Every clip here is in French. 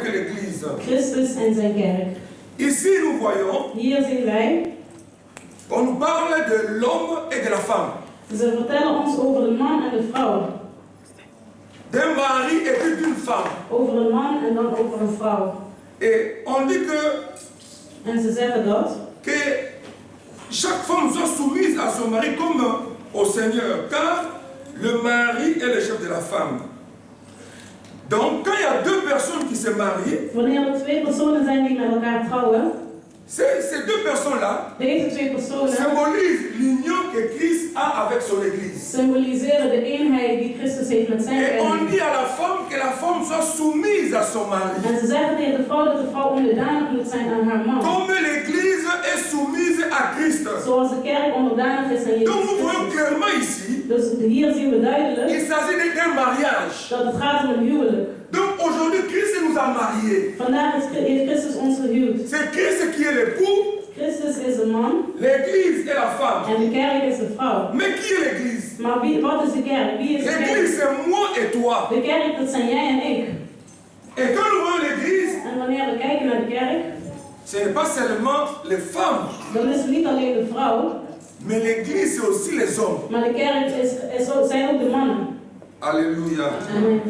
avec l'Église. Christus en zijn kerk. Ici, nous voyons, Hier zien wij, on nous parle de l'homme et de la femme. ze vertellen ons over de man en de vrouw. D'un mari et puis d'une femme. Over een man en dan over een vrouw. Et on dit que, En ze zeggen dat chaque femme soit soumise à son mari comme au Seigneur, car le mari est le chef de la femme. Donc, quand il y a deux personnes qui se marient, wanneer er twee personen zijn die met elkaar trouwen, ces deux personnes-là deze twee personen symbolisent l'union que Christ a avec son Église. symboliseren de eenheid die Christus heeft met zijn Et on kerk. dit à la femme que la femme soit soumise à son mari. En ze zeggen tegen de vrouw dat de vrouw onderdanig moet zijn aan haar man. Comme l'Église est soumise à Christ. Zoals de kerk onderdanig is aan Jezus Donc nous voyons Christus. clairement ici, Dus hier zien we duidelijk il s'agit d'un mariage. dat het gaat om een huwelijk. Donc aujourd'hui, Christ nous a mariés. Vandaag heeft Christus ons gehuwd. C'est Christ qui est l'époux, Christus is de man l'Église est la femme. en de kerk is de vrouw. Mais qui est l'Église? Maar wat is de kerk? Wie is de L'Église, kerk? c'est moi et toi. De kerk, dat zijn jij en ik. Et quand nous voyons l'Église, En wanneer we kijken naar de kerk, ce n'est pas seulement les femmes, dan is het niet alleen de vrouw, mais l'Église, c'est aussi les hommes. maar de kerk zijn ook de mannen. Alléluia. Amen.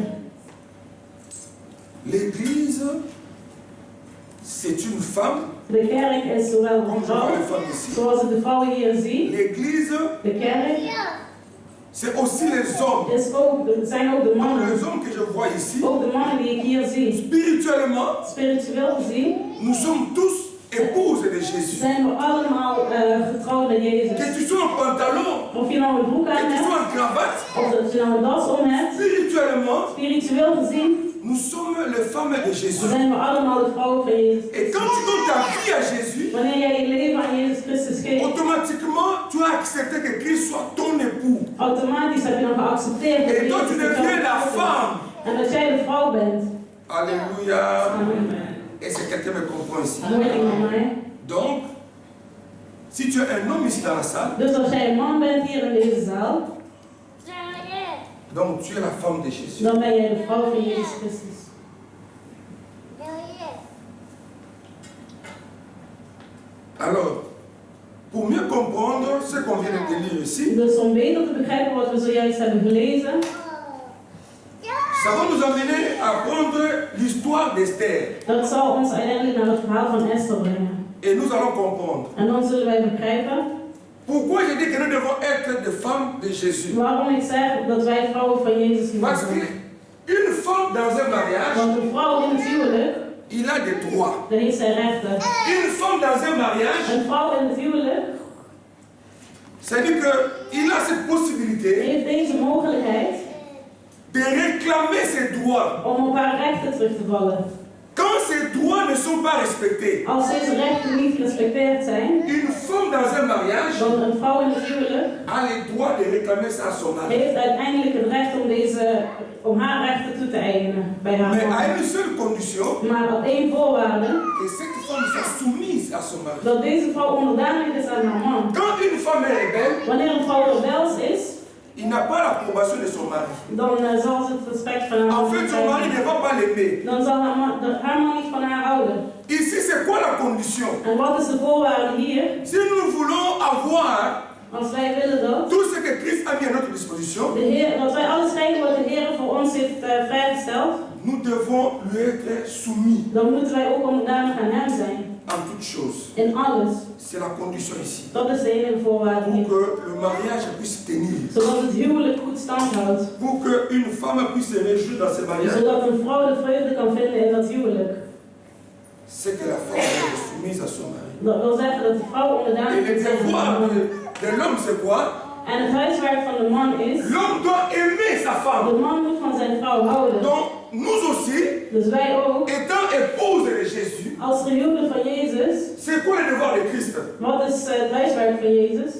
L'Église, c'est une femme. De kerk is zowel een Comme je vrouw, vois les femmes ici. zoals ik de vrouwen hier zie. L'Église, De kerk c'est aussi les hommes. zijn ook de Comme mannen. les hommes que je vois ici. Ook de mannen die ik hier zie. Spirituellement, Spiritueel gezien nous sommes tous épouses de Jésus. zijn we allemaal getrouwd met Jezus. Que tu sois en pantalon, Of je nou een broek que aan tu hebt, sois en cravate, of dat je nou een das om hebt. spirituellement, Spiritueel gezien nous sommes les femmes de Jésus. zijn we allemaal de vrouwen van Jezus Et quand Christus. tu donnes ta vie à Jésus, Wanneer jij je leven aan Jezus Christus geeft, automatiquement, tu as accepté que Christ soit ton époux. automatisch heb je dan geaccepteerd dat Et toi, tu Jezus de deviens la vrouw femme. is. En dat jij de vrouw bent. Alléluia. Amen. Et c'est quelqu'un me comprend ici. Hoor je met mij? Donc, si tu es un homme ici dans la salle, Dus als jij een man bent hier in deze zaal, donc tu es la femme de Jésus. dan ben jij de vrouw van Jezus Christus. Alors, pour mieux comprendre ce qu'on vient de lire ici, Dus om beter te begrijpen wat we zojuist hebben gelezen, ça va nous amener à prendre l'histoire d'Esther. dat zal ons uiteindelijk naar het verhaal van Esther brengen. Et nous allons comprendre. En dan zullen wij begrijpen Pourquoi je dis que nous devons être des femmes de Jésus. waarom ik zeg dat wij vrouwen van Jezus Parce moeten qu'une zijn. femme dans un mariage, Want een vrouw in het huwelijk, il a des droits. dan heeft zij rechten. Une femme dans un mariage, Een vrouw in het huwelijk c'est-à-dire qu'il a cette possibilité heeft deze mogelijkheid de réclamer ses droits. om op haar rechten terug te vallen. Quand ces droits ne sont pas respectés, Als deze rechten niet gerespecteerd zijn, une femme dans un mariage dan een vrouw in het huwelijk a le droit de réclamer ça à son mari. heeft uiteindelijk het recht om haar rechten toe te eigenen bij haar Mais à man. une seule condition, Maar op één voorwaarde, que cette femme soit soumise à son mari. dat deze vrouw onderdanig is aan haar man. Quand une femme est rebelle, Wanneer een vrouw rebels is, il n'a pas l'approbation de son mari. dan zal ze het respect van haar En man fait, son mari krijgen. ne va pas l'aimer. Dan zal haar man niet van haar houden. Ici, c'est quoi la condition? En wat is de voorwaarde hier? Si nous voulons avoir Als wij willen dat, tout ce que Christ a mis à notre disposition, dat wij alles krijgen wat de Heer voor ons heeft vrijgesteld, nous devons lui être soumis dan moeten wij ook onderdanig aan hem zijn. en toutes choses. In alles. C'est la condition ici. Dat is de enige voorwaarde Pour hier. que le mariage puisse tenir. Zodat het huwelijk goed stand houdt. Pour qu'une femme puisse se réjouir dans ce mariage. Zodat een vrouw de vreugde kan vinden in dat huwelijk. C'est que la femme est soumise à son mari. Dat wil zeggen dat de vrouw Et onderdanig le is aan haar devoir man. de l'homme, c'est quoi? En het huiswerk van de man is, L'homme doit aimer sa de femme. man moet van zijn vrouw houden. Donc, nous aussi, Dus wij ook, étant épouses de Jésus, als gehuwden van Jezus, c'est quoi le devoir de Christ? wat is het huiswerk van Jezus?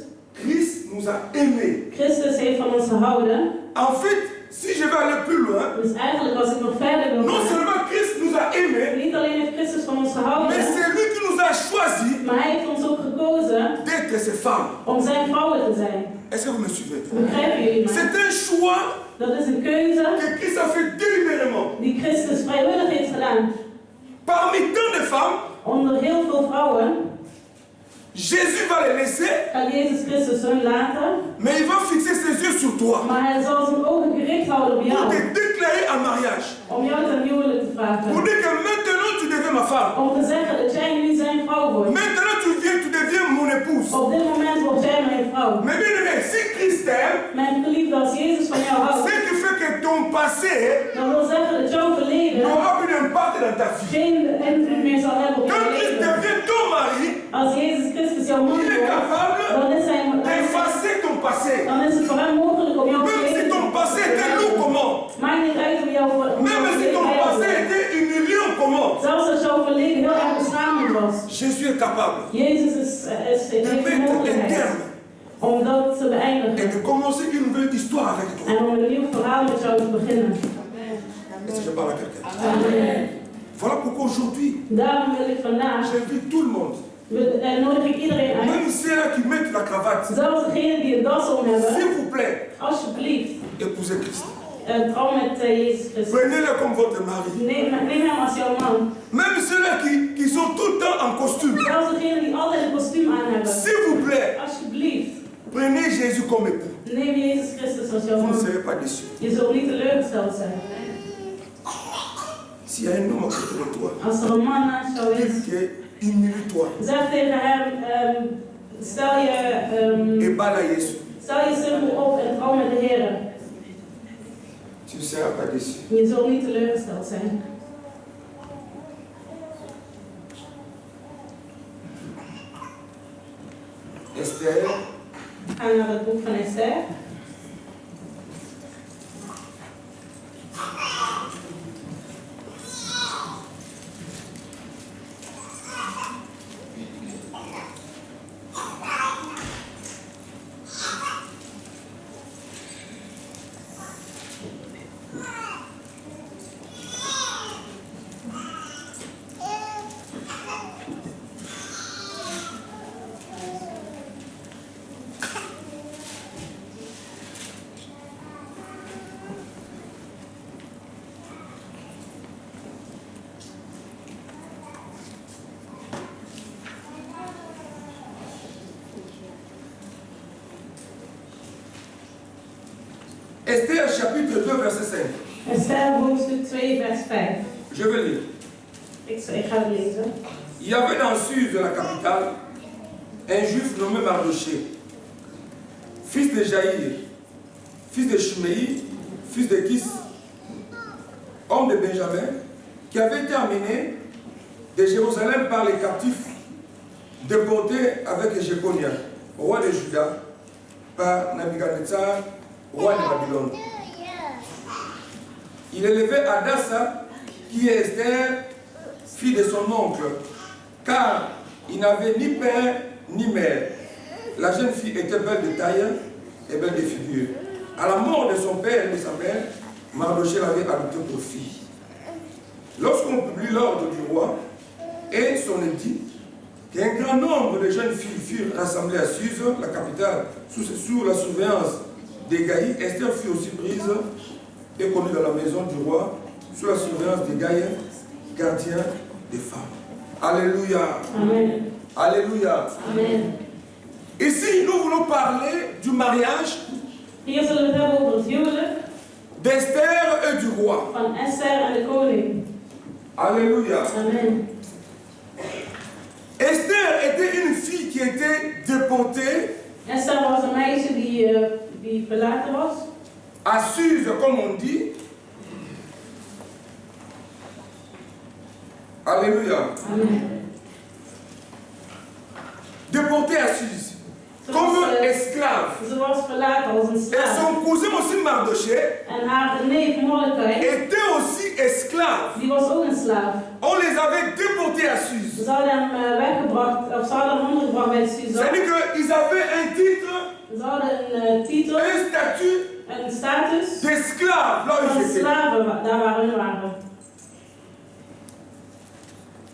Christ nous a aimés. Christus heeft van ons gehouden. En fait, si je vais aller plus loin, Dus eigenlijk als ik nog verder wil non gaan, seulement Christ nous a aimés, niet alleen heeft Christus van ons gehouden, mais c'est lui qui nous a choisi maar hij heeft ons ook gekozen d'être ses femmes. om zijn vrouwen te zijn. Est-ce que vous me suivez? Begrijpen jullie mij? C'est un choix Dat is een keuze que Christ a fait délibérément. die Christus vrijwillig heeft gedaan. parmi tant de femmes, onder heel veel vrouwen, Jésus va les laisser, gaat Jezus Christus hun laten, mais il va fixer ses yeux sur toi maar hij zal zijn ogen gericht houden op pour jou, te déclarer en mariage. om jou ten huwelijk te Pour vragen. dire que maintenant tu deviens ma femme. Om te zeggen dat jij nu zijn vrouw wordt. Maintenant tu deviens mon épouse. Op dit moment wordt jij mijn vrouw. Mais bien aimé, si Christ t'aime, Mijn geliefde, als Jezus van jou houdt, ce qui fait que ton passé dan wil zeggen dat jouw verleden n'aura plus d'impact dans ta vie. geen invloed meer zal hebben op Quand je Christ leven. devient ton mari, Als Jezus Christus jouw man il est wordt, capable dan is hij d'effacer ton passé. dan is het voor hem mogelijk om jouw Même si verleden ton passé était lourd comment, maakt niet uit hoe jouw même si ton passé verleden était humiliant comment, zelfs als jouw verleden heel erg beschamend was. Jésus est capable Jezus heeft de de mettre un mogelijkheid terme om dat te et beëindigen de commencer une nouvelle histoire avec toi. en om een nieuw verhaal met jou te beginnen. Est-ce que je parle à quelqu'un? Amen. Voilà pourquoi aujourd'hui, Daarom wil ik vandaag, j'invite tout le monde, nodig ik iedereen uit, même ceux-là qui mettent la cravate, zelfs degenen die een das om hebben, s'il vous plaît, alsjeblieft, épousez Christ. trouw met Jezus Christus. Prenez-le comme votre mari. Neem hem als jouw man. Même ceux-là qui sont tout le temps en costume, Zelfs degenen die altijd een kostuum aan hebben. s'il vous plaît, Alsjeblieft, prenez Jésus comme époux. neem Jezus Christus als jouw Vous ne man. serez pas déçus. Je zult niet teleurgesteld zijn. S'il y a un homme à côté de toi, Als er een man naast jou is, dis que humilie-toi zeg tegen hem, stel et bats à Jésus. je simpel op en trouw met de Heer. Tu ne seras pas déçu. Je zult niet teleurgesteld zijn. Esther, Ga naar het boek van Esther. Esther chapitre 2 verset 5. Esther hoofdstuk 2 vers 5. Je vais lire. Ik ga het lezen. Il y avait dans Suse, la capitale, un juif nommé Mardoché, fils de Jaïr, fils de Shimei, fils de Kis, homme de Benjamin, qui avait été amené de Jérusalem par les captifs déportés avec Jéconia, roi de Juda, par Nabuchodonosor, roi de Babylone. Il élevait Adassa, qui est Esther, fille de son oncle, car il n'avait ni père ni mère. La jeune fille était belle de taille et belle de figure. À la mort de son père et de sa mère, Mardoché l'avait adoptée pour fille. Lorsqu'on publie l'ordre du roi et son édit, qu'un grand nombre de jeunes filles furent rassemblées à Suse, la capitale, sous la surveillance d'Égaï, Esther fut aussi prise et connue dans la maison du roi, sous la surveillance d'Égaï, gardien des femmes. Alléluia. Amen. Alléluia. Amen. Ici, nous voulons parler du mariage Hier zullen we het hebben over het huwelijk d'Esther et du roi. van Esther en de koning. Alléluia. Amen. Esther était une fille qui était déportée Esther was een meisje die verlaten was. à Suse, comme on dit. Alléluia. Amen. Déportée à Suse. Comme esclave. Ze was verlaten als een Et slaaf. son cousin aussi Mardoché En haar neef Mordechai, était aussi esclave. die was ook een slaaf. On les avait déportés à Suse. Ze hadden hem weggebracht, of ze hadden hem ondergebracht bij Susa. C'est-à-dire qu'ils avaient un titre, Ze hadden een titel, un statut een status d'esclave là où van ils étaient. slaven daar waar hun waren.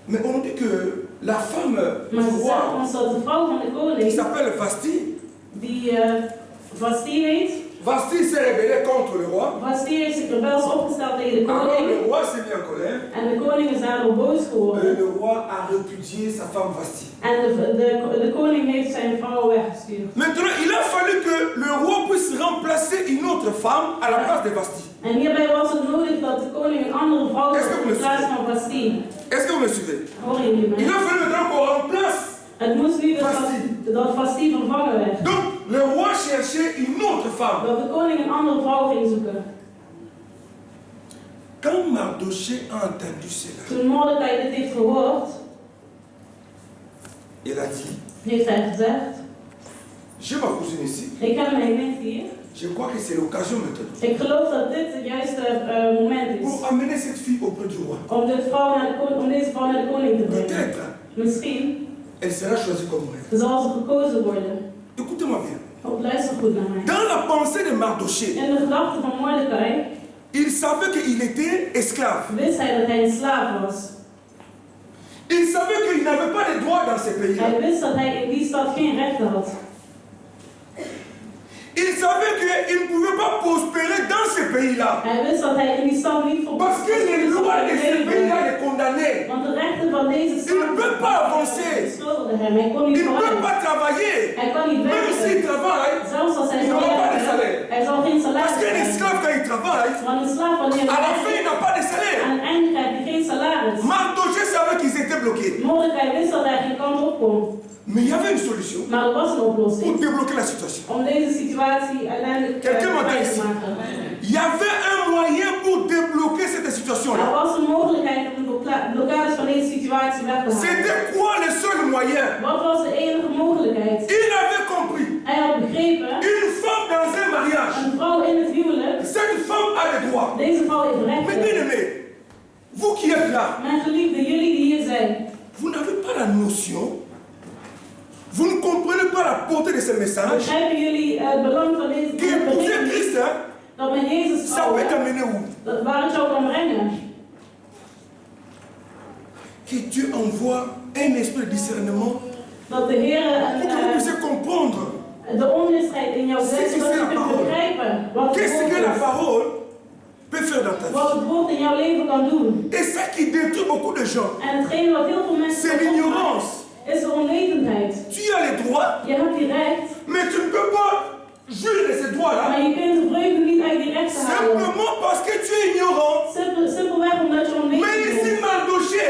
Mais on dit que la femme du Maar ze zeggen roi, ons dat de vrouw van de qui koning, s'appelle Vasti, die Vasti heet, Vasti s'est rebellé contre le roi. Vasti heeft zich rebels opgesteld tegen de Alors le koning. roi s'est mis en colère. En de koning is daardoor boos Et geworden. le roi a répudié sa femme Vasti. En de koning heeft zijn vrouw weggestuurd. Maintenant, il a fallu que le roi puisse remplacer une autre femme à la place de Vasti. En hierbij was het nodig dat de koning een andere vrouw Est-ce que had vous in me plaats van Vasti. Est-ce que vous me suivez? Horen jullie Il mij? a fallu maintenant qu'on remplace. Het moest nu dus Vasti. dat Vasti vervangen werd. Donc, le roi cherchait une autre femme. Dat de koning een andere vrouw ging zoeken. Quand Mardoché a entendu cela, Toen Mordechai dit heeft gehoord, il a dit, heeft hij gezegd: j'ai ma cousine ici. ik heb mijn nicht hier. Je crois que c'est l'occasion maintenant. Ik geloof dat dit het juiste moment is. Pour amener cette fille auprès du roi. Om deze vrouw naar de koning te brengen. Peut-être, Misschien elle sera choisie comme reine. zal ze gekozen worden. Écoutez-moi bien. Luister goed naar mij. Dans la pensée de Mardoché, In de gedachten van Mordechai il savait qu'il était esclave. wist hij dat hij een slaaf was. Il savait qu'il n'avait pas de droits dans ces pays-là. Hij wist dat hij in die stad geen rechten had. Il savait qu'il ne pouvait pas prospérer dans ces pays-là. Hij wist dat hij in die stad niet voor Parce que les lois de ces pays-là les condamnaient. Want de rechten van deze stad Il ne peut pas avancer. beschuldigden hem. Hij kon niet Il ne peut vooruit. pas travailler. Hij kan niet Même s'il werken. travaille, Zelfs als hij il zou n'aura pas de werken, salaire. hij zal geen Parce salaris qu'un krijgen. esclave, quand il travaille, Want een slaaf wanneer à la hij fin, il werkt, n'a pas de salaire. aan het einde krijgt hij geen salaris. Mardoché savait qu'ils étaient bloqués. Mordechai wist dat hij geen kant op kon. Mais il y avait une solution Maar er was een pour oplossing débloquer la situation. om deze situatie uiteindelijk Quelqu'un m'a vrij dit te ici. maken. Il y avait un moyen pour débloquer cette Er situation-là. was een mogelijkheid om de blokkades van deze situatie weg te halen. C'était quoi le seul moyen? Wat was de enige mogelijkheid? Il avait compris. Hij had begrepen, Une femme dans un mariage, een vrouw in het huwelijk, cette femme a des droits. deze vrouw heeft Mais bien rechten. aimé, vous qui êtes là, Mijn geliefden, jullie die hier zijn, vous n'avez pas la notion, vous ne comprenez pas la portée de ce message. begrijpen jullie het belang van deze Que épouser Christ, hein, dat met Jezus ça trouwen, peut t'amener où? waar het jou kan brengen? Que Dieu envoie un esprit de discernement Dat de Heer pour que vous puissiez comprendre de onmisheid in jou zet, zodat je kunt begrijpen wat het qu'est-ce que la woord is. parole peut faire dans ta Wat vie. het woord in jouw leven kan doen. Et ça qui détruit beaucoup de gens, En hetgeen wat heel veel mensen c'est kapot l'ignorance. maakt, is de onwetendheid. Tu as les droits, Je hebt die recht, mais tu ne peux pas jouir de ces droits-là maar je kunt de vreugde niet uit die rechten halen. simplement parce que tu es ignorant. Simpelweg omdat je Mais onwetend ici, bent. Mardoché,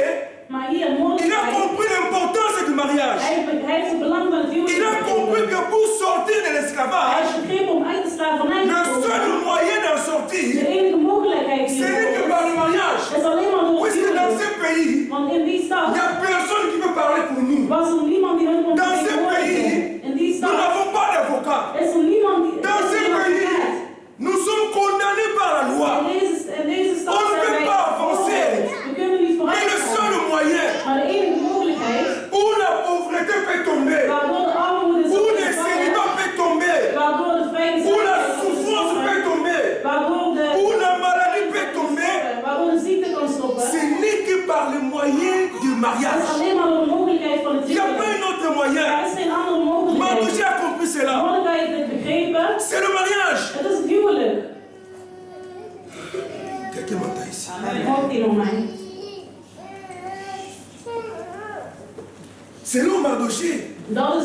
Maar hier, il a Mordechai, compris l'importance du mariage. hij heeft het belang van het huwelijk Il a compris begrepen. que pour sortir de Hij l'esclavage, heeft begrepen om uit de slavernij le te seul komen. moyen d'en De sortir, enige mogelijkheid ce hiervoor n'est que par le mariage. is alleen maar door het Puisque dans huwelijk. ce pays, Want in die il stad n'y a personne qui peut parler pour nous. was er niemand die hun kon Dans ce vertegenwoordigen. pays, In die nous stad n'avons pas d'avocat. is er niemand die Dans ce pays, nous sommes condamnés par la loi. in deze stad On ne zijn peut wij pas avancer. we kunnen niet Mais le vooruit seul gaan. moyen Maar de enige mogelijkheid où la pauvreté peut tomber, waardoor de armoede où zal le vallen, célibat peut tomber, waardoor de où la vrijheid souffrance peut tomber, waardoor où la maladie peut tomber, de ziekte kan stoppen. ce n'est que par le moyen du Dat is mariage. alleen maar door de mogelijkheid van het Il n'y a pas huwelijk. un autre moyen. Er is geen andere mogelijkheid. Mardoché a compris cela. Mordechai heeft het begrepen. C'est le mariage. Het is het huwelijk. Quelqu'un m'entend ici. Hoort hij nog mij? Selon Mardoché, Dat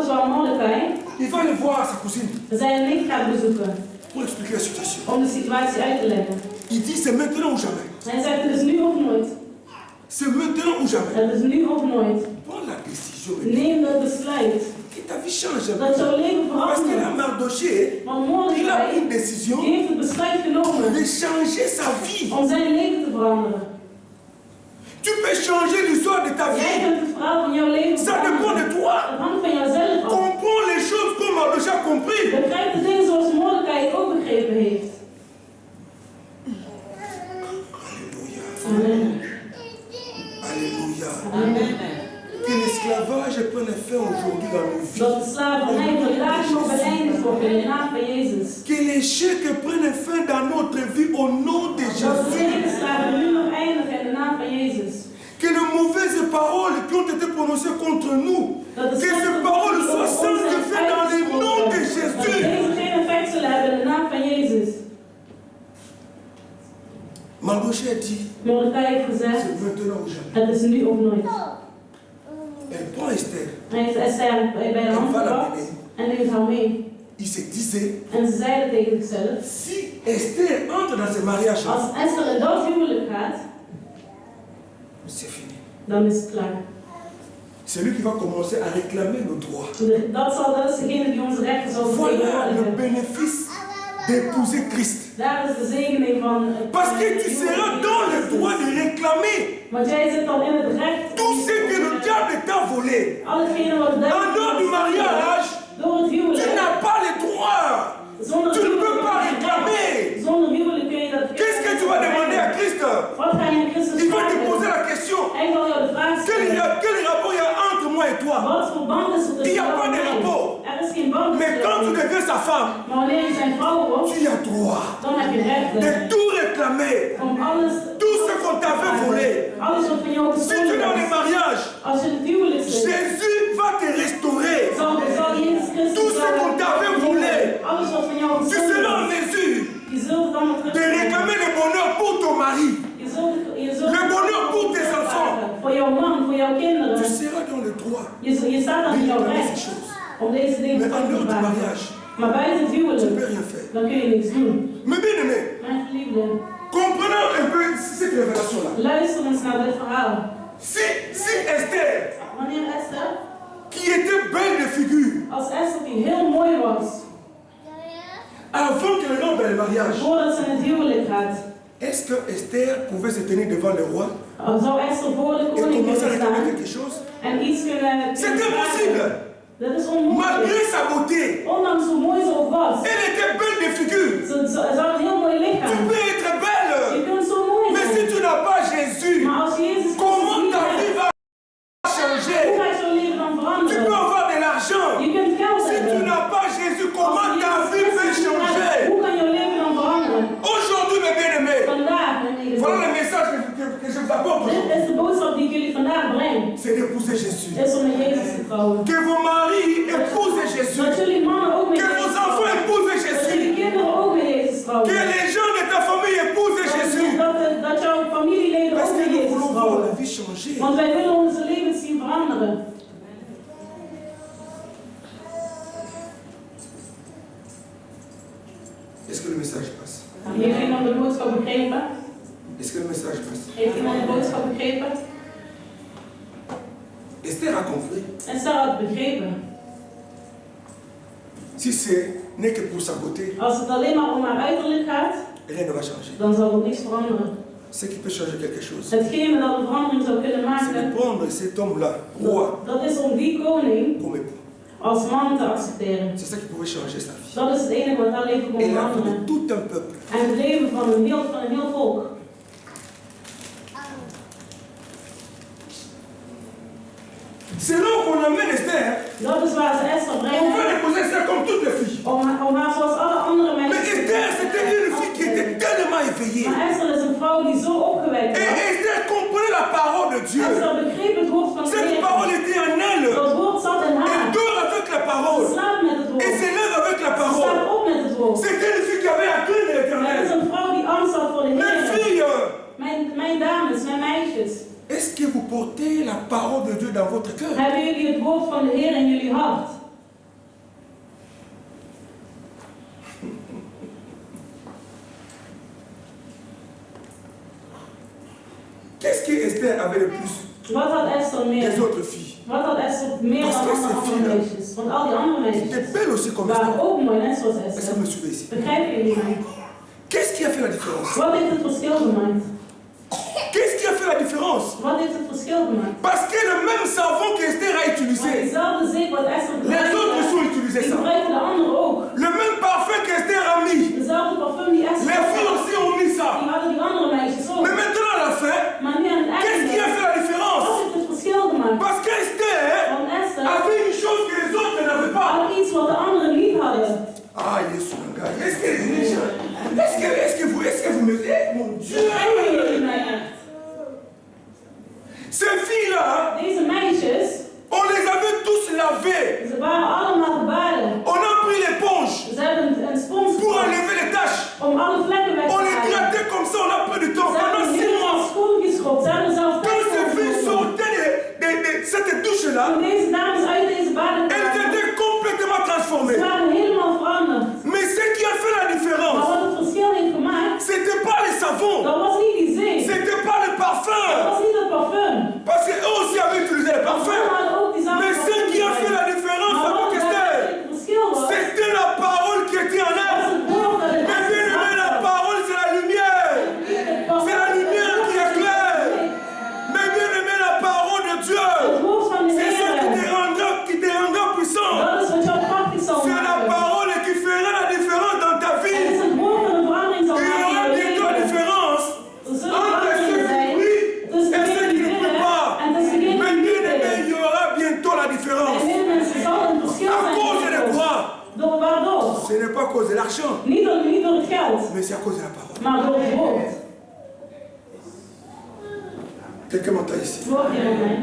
is waar Mordechai il va aller voir sa cousine zijn nicht gaat bezoeken. pour expliquer la situation. Om de situatie uit te leggen. Il dit c'est maintenant ou jamais. Hij zegt het is nu of nooit. C'est maintenant ou jamais. Het is nu of nooit. Prends la décision. Neem dat besluit. Que ta vie change. Dat jouw leven Parce que là, verandert. Mardoché, Want il a pris Mordechai une décision die heeft het besluit genomen de changer sa vie. om zijn leven te veranderen. Tu peux changer l'histoire de ta Jij vie. kunt het verhaal van jouw leven Ça dépend veranderen. de toi. Het hangt van jouzelf af. Comprends les choses comme Mardoché a compris. Begrijp de dingen zoals Mordechai het ook begrepen heeft. Alléluia. Amen. Alléluia. Amen. Que l'esclavage prenne fin aujourd'hui dans nos vies. Dat de slavernij vandaag nog beëindigd wordt in de naam van Jezus. Que l'échec prenne fin dans notre vie au nom de Dat de Jésus. tegenslagen nu nog eindigen in de naam van Jezus. Que les mauvaises paroles qui ont été prononcées contre nous, que ces paroles soient sanctifiées dans le nom de Dat Jésus. deze geen effect zullen hebben in de naam Mardochée a dit, Mordechai heeft gezegd, c'est maintenant ou jamais. het is nu of nooit. Elle prend Esther. Hij heeft Esther bij de hand gebracht en neemt haar mee. Il se disait, En ze zeiden tegen zichzelf, si Esther entre dans ce mariage, als Esther in dat huwelijk gaat, c'est fini. dan is het klaar. C'est lui qui va commencer à réclamer nos droits. Dat is degene die onze rechten zal Voilà le vertegenwoordigen. bénéfice d'épouser Christ. Daar is de zegening van. Parce que tu seras dans le droit de réclamer Want jij zit dan in het recht. tout ce que le diable t'a volé. Al hetgene wat de En dehors du mariage, door het tu huwelijk. n'as pas les droits. Zonder Tu ne huwelijk peux pas kun je réclamer. Zonder huwelijk kun je dat. Qu'est-ce que tu vas demander à Christ? Wat ga je aan Christus Il va te vragen? poser la question. Hij zal jou de vraag stellen. Quel rapport il y a entre moi et toi? Wat voor band is er Il n'y a tussen pas jou de en mij? rapport. Er is geen band. Mais quand tu deviens sa femme, Maar wanneer je zijn vrouw wordt, tu as droit dan heb je de rechten tout réclamer. om alles. Tout ce qu'on t'avait volé. Alles wat van jou Si tu es gestolen dans is. les mariages, Als je in het huwelijk zit, Jésus va te restaurer. zal Jezus Christus Tout ce qu'on t'avait volé. alles wat van jou Tu gestolen seras en is. mesure Je zult het allemaal de terugkrijgen. réclamer le bonheur pour ton mari. Je zult Le bonheur pour tes enfants. voor jouw man, voor jouw kinderen. Tu seras dans le droit Je staat dan in jouw de recht ces choses. om deze dingen Mais te en dehors du vragen. mariage, Maar buiten het tu ne peux huwelijk, rien faire. dan kun je niks doen. Mais bien aimé, Mijn geliefde, comprenons un peu cette révélation-là. luister eens naar dit verhaal. Si Esther, Wanneer Esther, qui était belle de figure, als Esther die heel mooi was, avant qu'elle rentre dans le mariage, voordat ze in het huwelijk gaat, est-ce que Esther pouvait se tenir devant le roi zou Esther voor de et koning commencer à kunnen réclamer staan quelque chose? en iets kunnen C'est impossible. Dat is onmogelijk. Malgré sa beauté, Ondanks hoe mooi ze ook was. elle était belle de figure. Ze had een heel mooi Tu lichaam. peux être belle, Je kunt zo mooi mais zijn. si tu n'as pas Jésus, Maar als je Jezus comment Christus ta niet vie hebt, va hoe changer? gaat jouw leven dan Tu veranderen? peux avoir de l'argent. Je kunt geld Si tu hebben. n'as pas Jésus, Als comment je ta Jezus vie peut Christus niet hebt, changer? hoe kan jouw leven dan veranderen? Aujourd'hui, mes bien-aimés, Vandaag, mijn lieve. voilà le message que je vous apporte. Dit is de boodschap die ik jullie vandaag breng. C'est d'épouser Jésus. Is om met Jezus te trouwen. Que vos maris épousent Jésus. Dat jullie mannen ook met Que Jezus vos enfants trouwen. épousent Dat jullie Jésus. kinderen ook met Jezus trouwen. Que les gens de ta famille épousent Jésus. Dat jouw familieleden Parce ook que met nous Jezus voulons voir trouwen. la vie changer. Want wij willen onze levens zien veranderen. Est-ce que le message passe? Heeft iemand de boodschap begrepen? Est-ce que le message passe? Heeft iemand de boodschap begrepen? Esther a compris. Esther had begrepen. Si ce n'est que pour sa beauté, Als het alleen maar om haar uiterlijk gaat, rien ne va changer. dan zal er niks veranderen. Ce qui peut changer quelque chose, Hetgene dat een verandering zou kunnen c'est de maken, prendre cet homme-là, roi, dat is om die koning comme époux. als man te accepteren. C'est ça qui pouvait changer sa vie. Dat is het enige wat haar leven kon Et la vie de veranderen. tout un peuple. En het leven van een heel volk. C'est là qu'on amène Esther. Dat is waar ze Esther On brengen. veut épouser Esther comme toutes les filles. Om haar zoals alle andere Mais mensen. Esther, c'était une fille qui était tellement éveillée. Maar Esther is een vrouw die zo opgewekt Et was. Esther comprenait la parole de Dieu. Esther begreep het woord van de Cette Heer. parole était en elle. Dat woord zat in Elle haar. dort avec la Ze parole. slaapt met het woord. Et se lève avec la Ze staat parole. op met het woord. C'était une fille qui avait à craindre Het is l'éternel. een vrouw die angst had voor de Mes Heer. filles, Mijn dames, mijn meisjes. est-ce que vous portez la parole de Dieu dans votre cœur? Hebben jullie het woord van de Heer in jullie hart? Qu'est-ce que Esther avait de plus Wat had Esther meer? des autres filles? Wat had Esther meer dan Parce que alle ces andere filles-là meisjes? Want al die andere étaient meisjes belles aussi comme Esther. waren ook mooi, net zoals Est-ce que Esther. vous me suivez ici? Begrijpen jullie mij? Qu'est-ce qui a fait la différence? Wat heeft het verschil gemaakt? Qu'est-ce qui a fait la différence? Wat heeft het verschil gemaakt? Parce que le même savon qu'Esther a Want utilisé, diezelfde zeep wat Esther les autres gebruikte, ont utilisé die ça. gebruikten de anderen ook. Le même parfum qu'Esther a mis, Dezelfde parfum die Esther les filles had, aussi ont mis ça. die hadden die andere meisjes ook. Mais maintenant à la fin, Maar nu aan het qu'est-ce qui a einde, fait la wat différence? heeft het verschil gemaakt? Parce qu'Esther Want Esther avait une chose que les autres n'avaient pas. had iets wat de anderen niet hadden. Ah, Yesu, mon gars. Est-ce que vous me dites, mon Dieu, Begrijpen jullie mij echt? ces filles-là, Deze meisjes, on les avait tous lavées. ze waren à cause de l'argent, Niet door het geld, mais c'est à cause de la parole. maar door het woord. Quelqu'un m'entend ici? Hoort je op mij?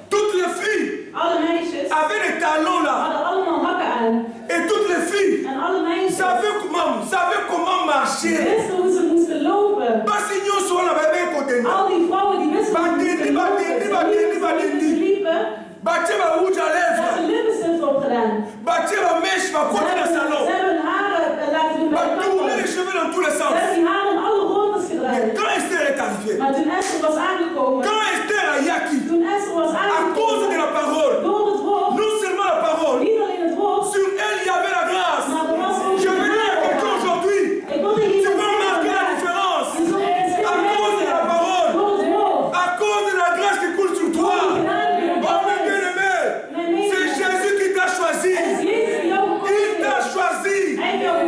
Toutes les filles Alle meisjes avaient des talons là. hadden allemaal hakken aan. Et toutes les filles En alle meisjes savaient comment marcher. wisten hoe ze moesten lopen. Parce que nous sommes là, Al die vrouwen die wisten hoe ze moesten lopen. Ze liepen, Bâtir ma rouge à ze lèvres. hadden lippenstift opgedaan. Bâtir ma mèche, ma Ze côte dans le hebben salon. hun haren laten doen bij de Tourner les kapper. cheveux dans tous les Ze sens. hebben die haren in alle rondes Mais gedraaid. quand Esther est arrivée, Maar toen Esther was aangekomen, quand Esther a yaki, toen Esther was à cause de aangekomen, la parole, door het woord, non seulement la parole, niet alleen het woord, sur elle il y avait la grâce. maar er was ook Je veux dire à quelqu'un aujourd'hui, Ik wil tegen tu iemand vas marquer la zeggen, différence. je zult een verschil À cause de la merken parole, door het woord. à cause de la grâce qui coule sur toi. Door de genade die Oh erop mon is. bien-aimé, Mijn c'est mening, Jésus qui t'a choisi. het is Jezus die jou Il t'a gekozen heeft. choisi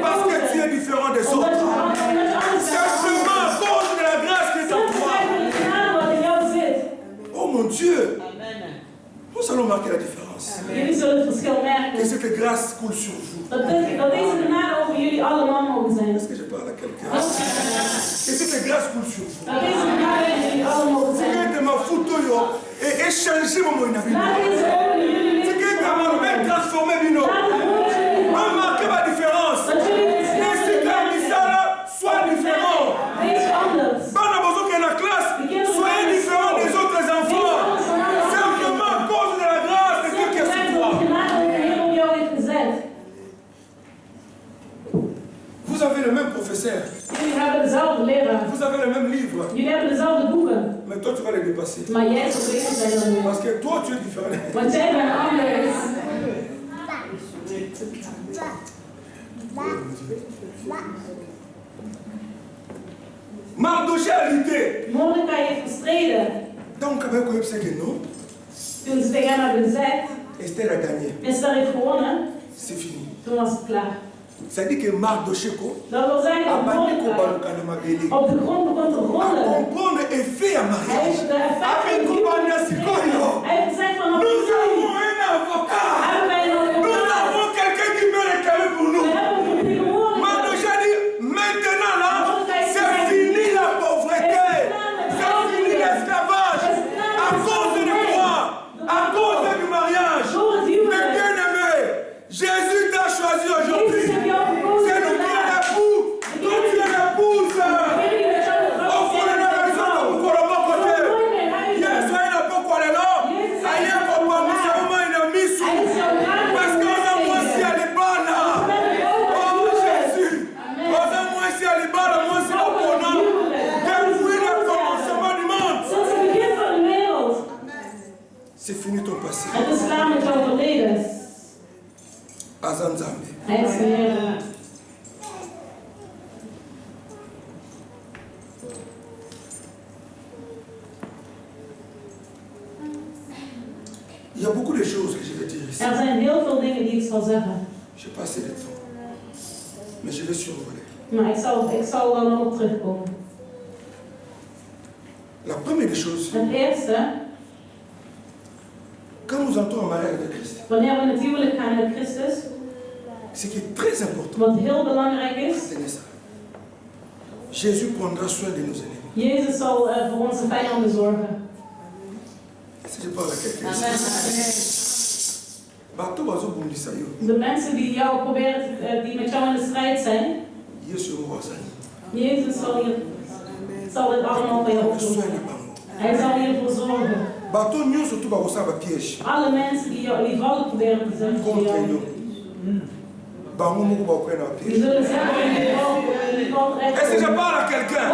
parce que tu es différent des Omdat autres. je anders bent. Simplement à cause de la grâce qui est en Simpelweg toi. door de genade wat in jou zit. Oh mon Dieu, nous allons marquer la différence. Jullie zullen het verschil Que merken. cette grâce coule sur vous. Dat deze genade over jullie allemaal mogen zijn. Est-ce que je parle à quelqu'un? Que cette grâce coule sur vous. Dat deze genade over jullie allemaal mogen zijn. Que de ma photo et changer mon Laat inhabilement. deze over jullie Que leven. de ma main transformer bino. Laat het woord jullie On vormen. marque ma différence. Dat jullie het verschil Et si merken. Misala soit différent. Wees anders. Pas dans besoin que la classe soyez différent des autres enfants. Simplement à cause de la grâce de Dieu qui est sur toi. Vous avez le même professeur. Jullie hebben dezelfde leraar. Vous avez le même livre. Jullie hebben dezelfde boeken. Mais toi, tu vas les dépasser. Maar jij zult beter zijn dan Parce nu. que toi, tu es différent. Want jij bent anders. Mardoché a lutté. Mordecai heeft gestreden. Donc, quand même, c'est que non, Toen ze tegen hem hebben gezegd, Esther a gagné. Esther heeft gewonnen. C'est fini. Toen was het klaar. Ça dit que Mardoché Dat wil zeggen a dat battu Mordecai op de grond begon te à rollen. comprendre et fait à Hij mariage. heeft de effect van Avec het Kobania huwelijk Sikoyo. gezien. Hij heeft gezegd van Nous op avons un avocat. hebben wij een Nous advocaat. avons quelqu'un qui peut réclamer pour nous. We hebben een vertegenwoordiger. Mardoché a dit, maintenant là, c'est fini la pauvreté. C'est fini l'esclavage. À cause de quoi? À cause du mariage. Door het Mais huwelijk. bien aimé, Jésus t'a choisi aujourd'hui. Jezus heeft jou gekozen C'est nous qui est vandaag. l'époux. Toi tu es l'épouse. Jullie dat jou de Au fond de la maison, au fond de mon côté. Hier, soyez là pour quoi là? Aïe, papa, nous sommes une amie sous. Parce qu'on a moi si à l'ébala. Oh Jésus. On a moi si à l'ébala, moi si à l'ébala. Depuis le commencement du monde. Sinds het begin van de wereld. C'est fini ton passé. Het is klaar met jouw verleden. Azan Zambé. Hij is de Heer. Il y a beaucoup de choses que je vais dire ici. Er zijn heel veel dingen die ik zal zeggen. Je n'ai pas assez de temps. Mais je vais survoler. Maar ik zal er nog op terugkomen. La première des choses, Het eerste, quand nous entrons en mariage avec Christ, wanneer we in het huwelijk gaan met Christus, ce qui est très important, wat heel belangrijk is, tenez ça. Jésus prendra soin de nos ennemis. Jezus zal voor onze vijanden zorgen. Si je parle à quelqu'un ici, bateau bazo bundisa yo. De mensen die jou proberen, die met jou in de strijd zijn, Yesu mo wasani. Jezus zal dit allemaal bij jou Soin oplossen. na bango. Hij zal hiervoor zorgen. Bateau nyonso to bakosala ba piège. Alle mensen die vallen proberen te zetten voor Contre jou, yo. Bango moko bakoya na ba die piège. zullen zeggen, die valt Est-ce que je recht. parle à quelqu'un?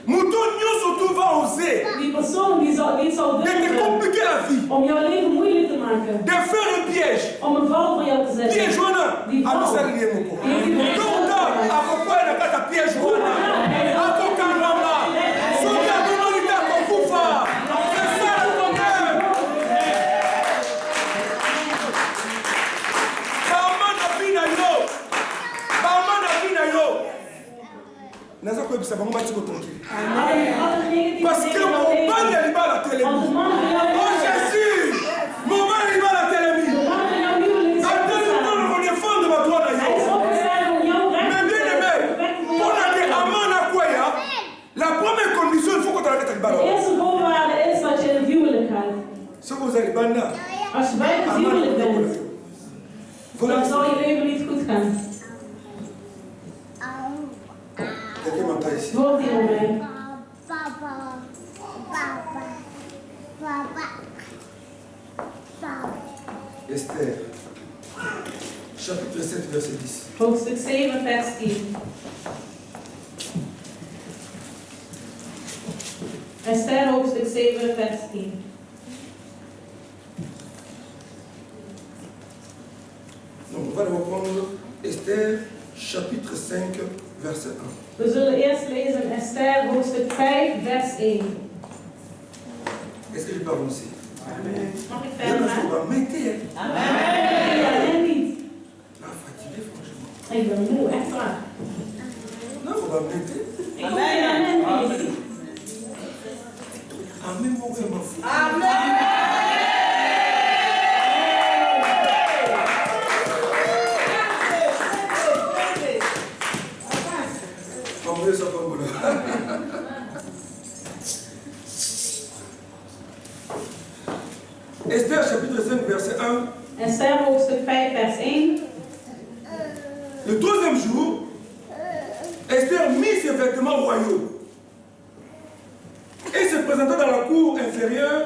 Mouton nyonso to va oser Die persoon die zal de te durven compliquer la vie, om jouw leven moeilijk te maken, de faire un piège. om een val voor jou te Piège zetten. wana Die val. abisali ye moko. Donc là, akokoya na kata piège wana. Akokangama. Soki akomoni te akokufa. C'est ça le problème. Bama na vie na yo. Bama na vie na yo. Naza koyebisa bango batiko tranquille. Parce que mobali ya libala telemi. Oh Jésus, mobali ya libala telemi. Atelu Als je buiten het huwelijk bent, dan zal je leven niet goed gaan. Volgt iemand mij? Esther, chapitre 7, verset 10. Hoofdstuk 7, vers 10. Esther, hoofdstuk 7, vers 10. Donc, on va reprendre Esther, chapitre 5, verset 1. We zullen eerst lezen Esther, hoofdstuk 5, vers 1. Est-ce que je peux avancer? Amen. Mag ik Il y a verder un jour, gaan? on va mettez. Amen. Ja, net niet. Ah, fatigué, franchement. Ik ben moe, echt waar. Non, on va mettez. Ik kom geen amen tegen. Amen, mon frère, m'en fout. Ça pas bon. Esther chapitre 5 verset 1. Esther hoofdstuk 5 vers 1. Le troisième jour, Esther mit ses vêtements royaux et se présenta dans la cour inférieure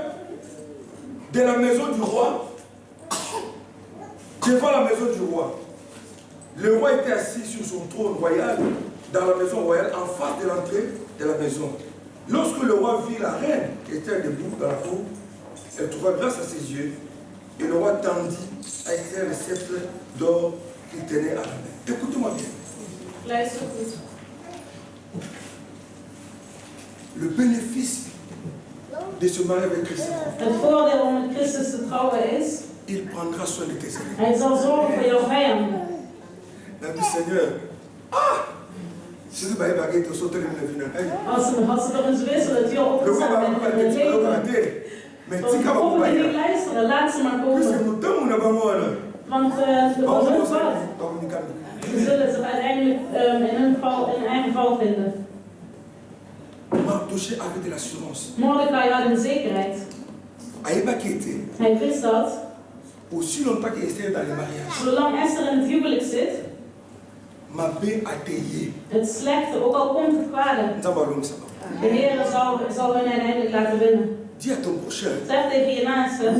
de la maison du roi, devant la maison du roi. Le roi était assis sur son trône royal dans la maison royale, en face de l'entrée de la maison. Lorsque le roi vit la reine qui était debout dans la cour, elle trouva grâce à ses yeux, et le roi tendit à Esther le sceptre d'or qu'il tenait à la main. Écoutez-moi bien. Luister goed. Le bénéfice de se marier avec Christ, Het voordeel om met Christus te trouwen is, il prendra soin de tes ennemis. hij zal zorgen voor jouw vijanden. La vie Seigneur, si vous avez baguette, vous sautez le vin. Als ze er eens wisselen, het joh Le roi opgestaan va met vous het baguette, vous leven. baguette. Mais Zoals si de vous poppen avez die baguette, niet luisteren, laat ze maar plus komen. c'est mon temps, mon abonnement. Want de wordt wat. Ze zullen zich uiteindelijk in eigen val vinden. Mardoché avait de l'assurance. Mordecai had een zekerheid. Hij wist dat, Aussi longtemps que Esther est dans le mariage, zolang Esther in het huwelijk zit, ma paix a payé. het slechte, ook al komt het kwade, de Heer zal hen uiteindelijk laten winnen. Dis à ton prochain, Zeg tegen je naaste,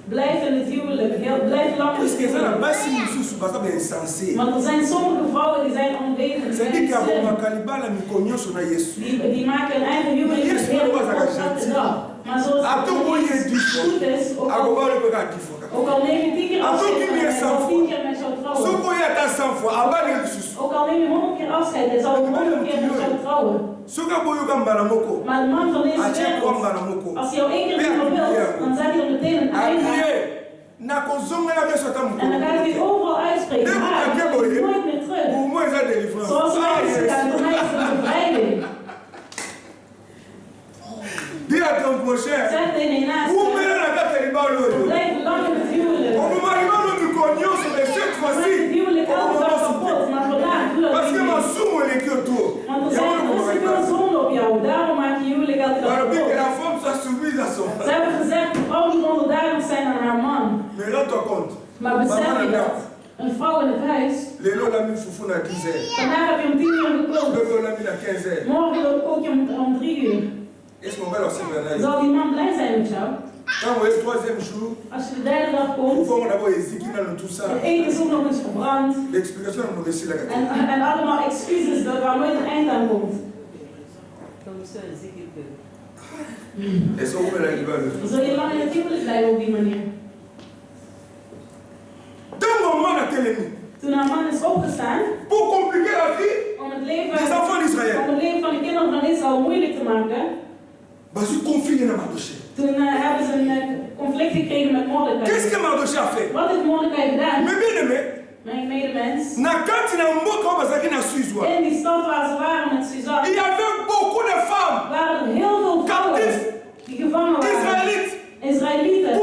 blijf in het huwelijk, blijf lang in het huwelijk. Want er zijn sommige vrouwen die zijn onwetend, die maken hun eigen huwelijk heel elke dag. Maar zoals het goed is, ook al neem je 10 keer afscheid, hij zal 10 keer met jou trouwen. Ook al neem je 100 keer afscheid, hij zal 100 keer met jou trouwen. Maar de man van deze wereld, als hij jou 1 keer niet meer wilt, dan zet hij er meteen een einde aan. En dan gaat hij overal uitspreken, maar ik nooit meer terug. Zoals mij is gegaan, voor mij is het een bevrijding. Dis à ton prochain, Zeg tegen je naaste, blijf lang in het huwelijk. Het huwelijk elke dag kapot, maar vandaag doe dat niet meer. Want er zijn veel zonde op jou, daarom maak je huwelijk elke dag kapot. Ze hebben gezegd, de vrouw moet onderdanig zijn aan haar man. Maar besef je dat? Een vrouw in het huis, vandaag heb je om 10 uur gekookt. Morgen kook je om 3 uur. Zal die man blij zijn met jou? Als je de derde dag komt, het eten is ook nog eens verbrand. En allemaal excuses waar nooit een eind aan komt. Zul je lang in het huwelijk blijven op die manier? Toen haar man is opgestaan, om het leven van de kinderen van Israël moeilijk te maken, toen hebben ze een conflict gekregen met Mordecai. Wat heeft Mordecai gedaan? Mijn medemens. In die stad waar ze waren met Suzanne, waren er heel veel vrouwen die gevangen waren. Israëlieten.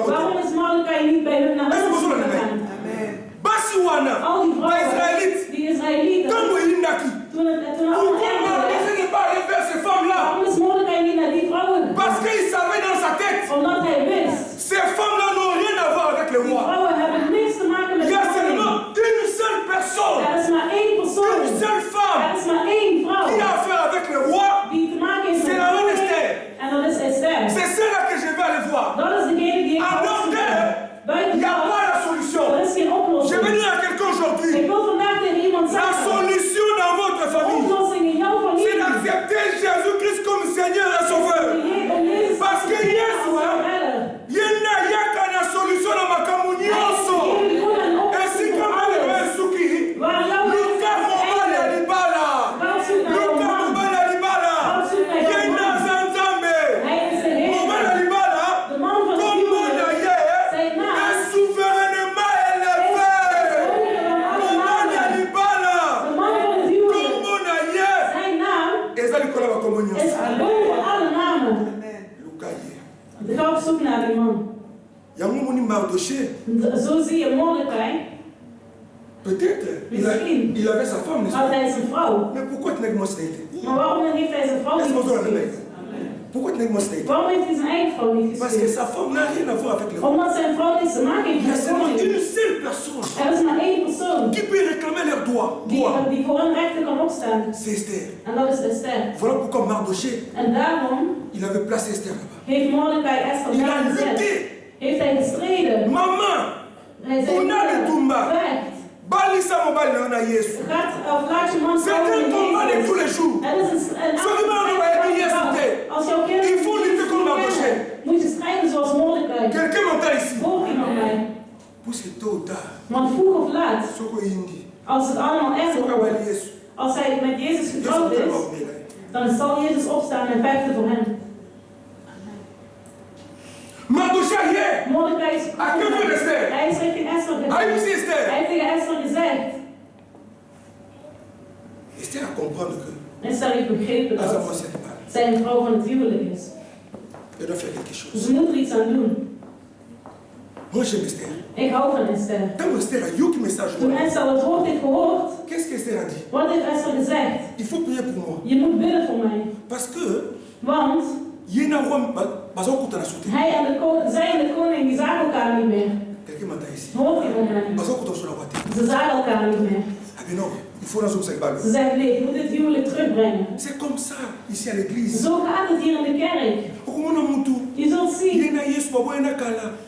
Waarom is Mordecai niet bij hun naar huis gegaan? Al die vrouwen, die Israëlieten, toen het allemaal eindigde, waarom is Mordecai niet naar die vrouwen gegaan? is boven alle namen. De ga op zoek naar die man. Zo zie je Mordechai. Peut-être il avait sa femme, n'est-ce pas? Had hij zijn vrouw. Mais pourquoi tu n'as pas cité? Maar waarom heeft hij zijn vrouw niet gestuurd? Pourquoi tu n'as pas cité? Waarom heeft hij zijn eigen vrouw niet Parce que gestuurd? sa femme n'a rien à voir avec le roi. Omdat zijn vrouw niets te maken heeft Il y a met de seulement koning. une seule personne Er is maar één persoon qui peut réclamer leurs droits. die voor hun rechten kan opstaan. C'est Esther. En dat is Esther. Voilà pourquoi Mardoché, En daarom il avait placé Esther là-bas. heeft Mordechai Esther Il a daar gezet. lutté. Heeft hij gestreden. Maman, Hij zei, on a le Toumba. vecht. Balisa mobile na Yesu. Laat je man C'est un combat de tous les jours. Het is een als jouw Il kinderen faut lutter comme Mardoché. moet je strijden zoals Mordechai. Quelqu'un m'entend ici. Hoort iemand mij? Puisque tôt ou tard, Want vroeg of laat, Soko Indi, als het allemaal echt Soko wordt, Bali Yesu. als hij met Jezus getrouwd is, dan zal Jezus opstaan en vechten voor hem. Mardoché hier. Mordechai is À que veut Esther? Hij is richting Esther Ah, gezegd. oui, c'est Esther. Hij heeft tegen Esther gezegd. Esther a comprendre que Esther heeft begrepen à sa dat moitié de balle, zij een vrouw van het huwelijk is. elle doit faire quelque chose. Ze moet er iets aan doen. Moi j'aime Esther. Ik hou van Esther. Quand Esther a eu qui message, Toen Esther het woord heeft gehoord, qu'est-ce qu'Esther a dit? wat heeft Esther gezegd? Il faut prier pour moi. Je moet bidden voor mij. Parce que Want Yena Roi, Bazon Koutana Souté. zij en de koning die zagen elkaar niet meer. Quelqu'un m'entend ici. Hoort iemand mij? Bazon Koutana Souté. Ze zagen elkaar niet meer. Ah mais non, il faut dans une balle. Ze zeiden nee, ik moet dit huwelijk terugbrengen. C'est comme ça, ici à l'église. Zo gaat het hier in de kerk. Je zult zien.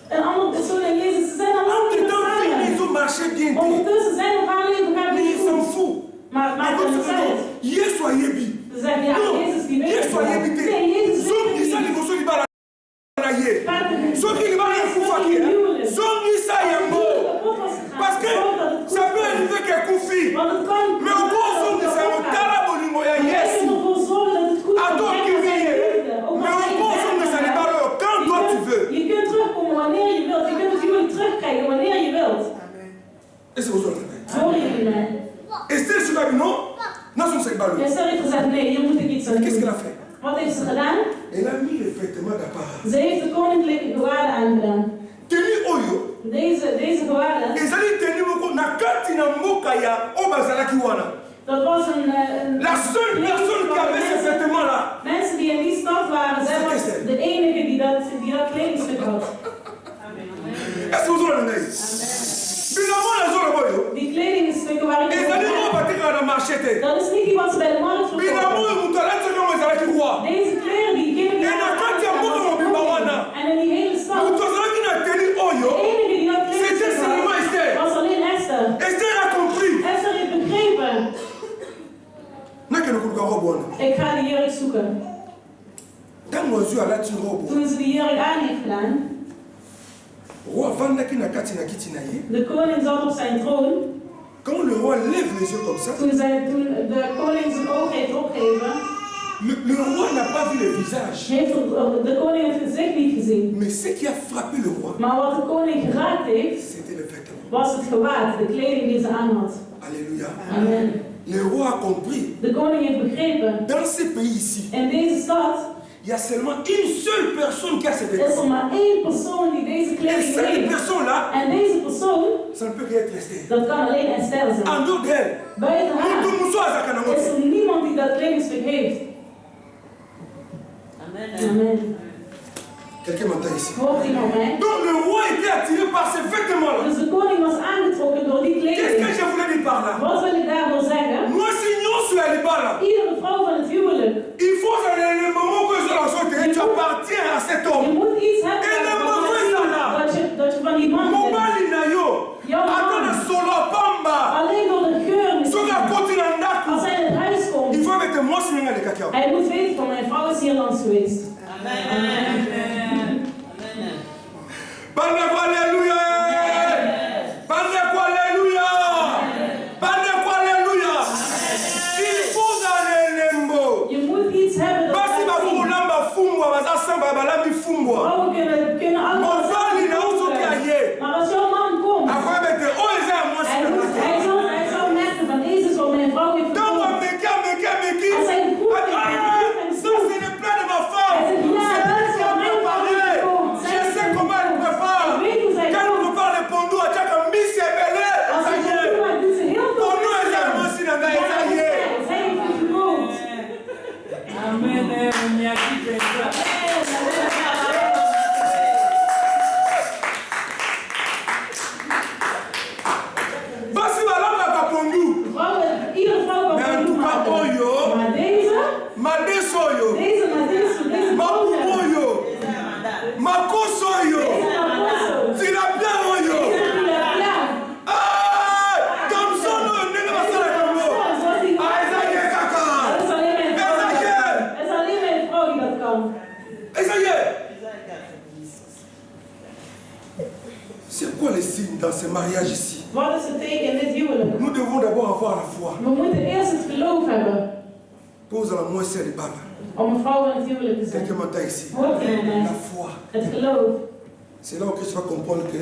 Een ander persoon en Jezus, ze zijn al lang niet meer samen. Ondertussen zijn we haar leven gaan niet goed. Maar maakt het niet uit. Ze zeggen ja, Jezus die weet het wel. Nee, Jezus weet het niet. Parce que ça peut arriver qu'elle confie. Mais au bout de ça, on t'a la bonne moyenne. Yes. Attends qu'il vienne. Mais au bout de ça, les balles, quand toi tu veux. Je kunt terugkomen wanneer je wilt. Je kunt het huwelijk terugkrijgen wanneer je wilt. Et c'est aujourd'hui. Hoor jullie mij? Esther sur la non? Non, c'est une balle. Esther heeft gezegd nee, hier moet ik iets aan Qu'est-ce doen. qu'elle a fait? Wat heeft ze gedaan? Elle a mis les vêtements d'apparat. Ze heeft de koninklijke gewaden aangedaan. Tenue Oyo. Deze gewaden. Ils allaient tenir mon na katina mokaya o bazalaki wana. Dat was La seule personne qui avait ces vêtements là. Mensen die in die stad waren, zij was de enige die dat kledingstuk had. Est-ce que vous avez dit? Die kledingstukken waren niet dat is niet die wat ze bij de markt verkopen. Deze kleren die gingen niet en in die hele stad. De enige die dat kledingstukken had, was alleen Esther. Esther heeft begrepen. Ik ga die jurk zoeken. Toen ze die jurk aan heeft gedaan, de koning zat op zijn troon. Quand le roi lève les yeux comme ça, Toen de koning zijn oog heeft opgeheven, le roi n'a pas vu le visage. Heeft de koning het gezicht niet gezien. Mais ce qui a frappé le roi, maar wat de koning geraakt heeft, c'était le vêtement. Was het gewaad, de kleding die ze aan had. Alléluia. Amen. Le roi a compris. De koning heeft begrepen. Dans ce pays ici, in deze stad, il y a seulement une seule personne qui a ces vêtements. Is er maar één persoon die deze kleding heeft. Et cette personne-là, en deze persoon, ça ne peut qu'être Esther. Dat kan alleen Esther zijn. En dehors d'elle, buiten haar is er niemand die dat kledingstuk heeft. Amen. Amen. Quelqu'un m'entend ici. Hoort iemand mij? Donc le roi était attiré par ces vêtements-là. Dus de koning was aangetrokken door die kleding. Qu'est-ce que je voulais dire par là? Wat wil ik daardoor zeggen? Moi, sinon, sur la là. Iedere vrouw van het huwelijk. Il faut que le moment que je l'en sorte, tu appartiens à cet homme. Je moet iets hebben. Et le mauvais là. Dat je van die man bent. Mobali na yo. Attends le solo pamba. Alleen door de geur. Als hij in het huis komt. Il faut avec moi signer les cacao. Hij moet weten van mijn vrouw is hier langs geweest. Amen. Amen. Bandeko alléluia. Bandeko alléluia. Bandeko alléluia. Il faut aller lembo. Je moet iets hebben dat basi bakulamba fumbwa bazasamba balambi fumbwa. Vrouwen kunnen allemaal Mozali na uzoki aye. Maar als jouw man komt. Afwebete oeza moi hij zal merken van deze zo mijn vrouw heeft. Dan meki. Als hij goed Amen. Basi balanga kapondu. Iedere vrouw kan Mais en tout cas, oyo. Maar deze, Madesoyo. deze Makumoyo. Makosoyo. Tilapia oyo. Ah! Thompson oyo ndenge basala yango. Ah, ezali kaka. het is alleen mijn vrouw die dat kan. Ezali. C'est quoi les signes dans ce mariage ici? Wat is het teken in dit huwelijk? Nous devons d'abord avoir la foi. We moeten eerst het geloof hebben Pose la moins c'est les balles. om een vrouw in het huwelijk te zijn. Quelqu'un m'entend ici. Hoort iemand mij? La foi. Het geloof. C'est là où tu vas comprendre que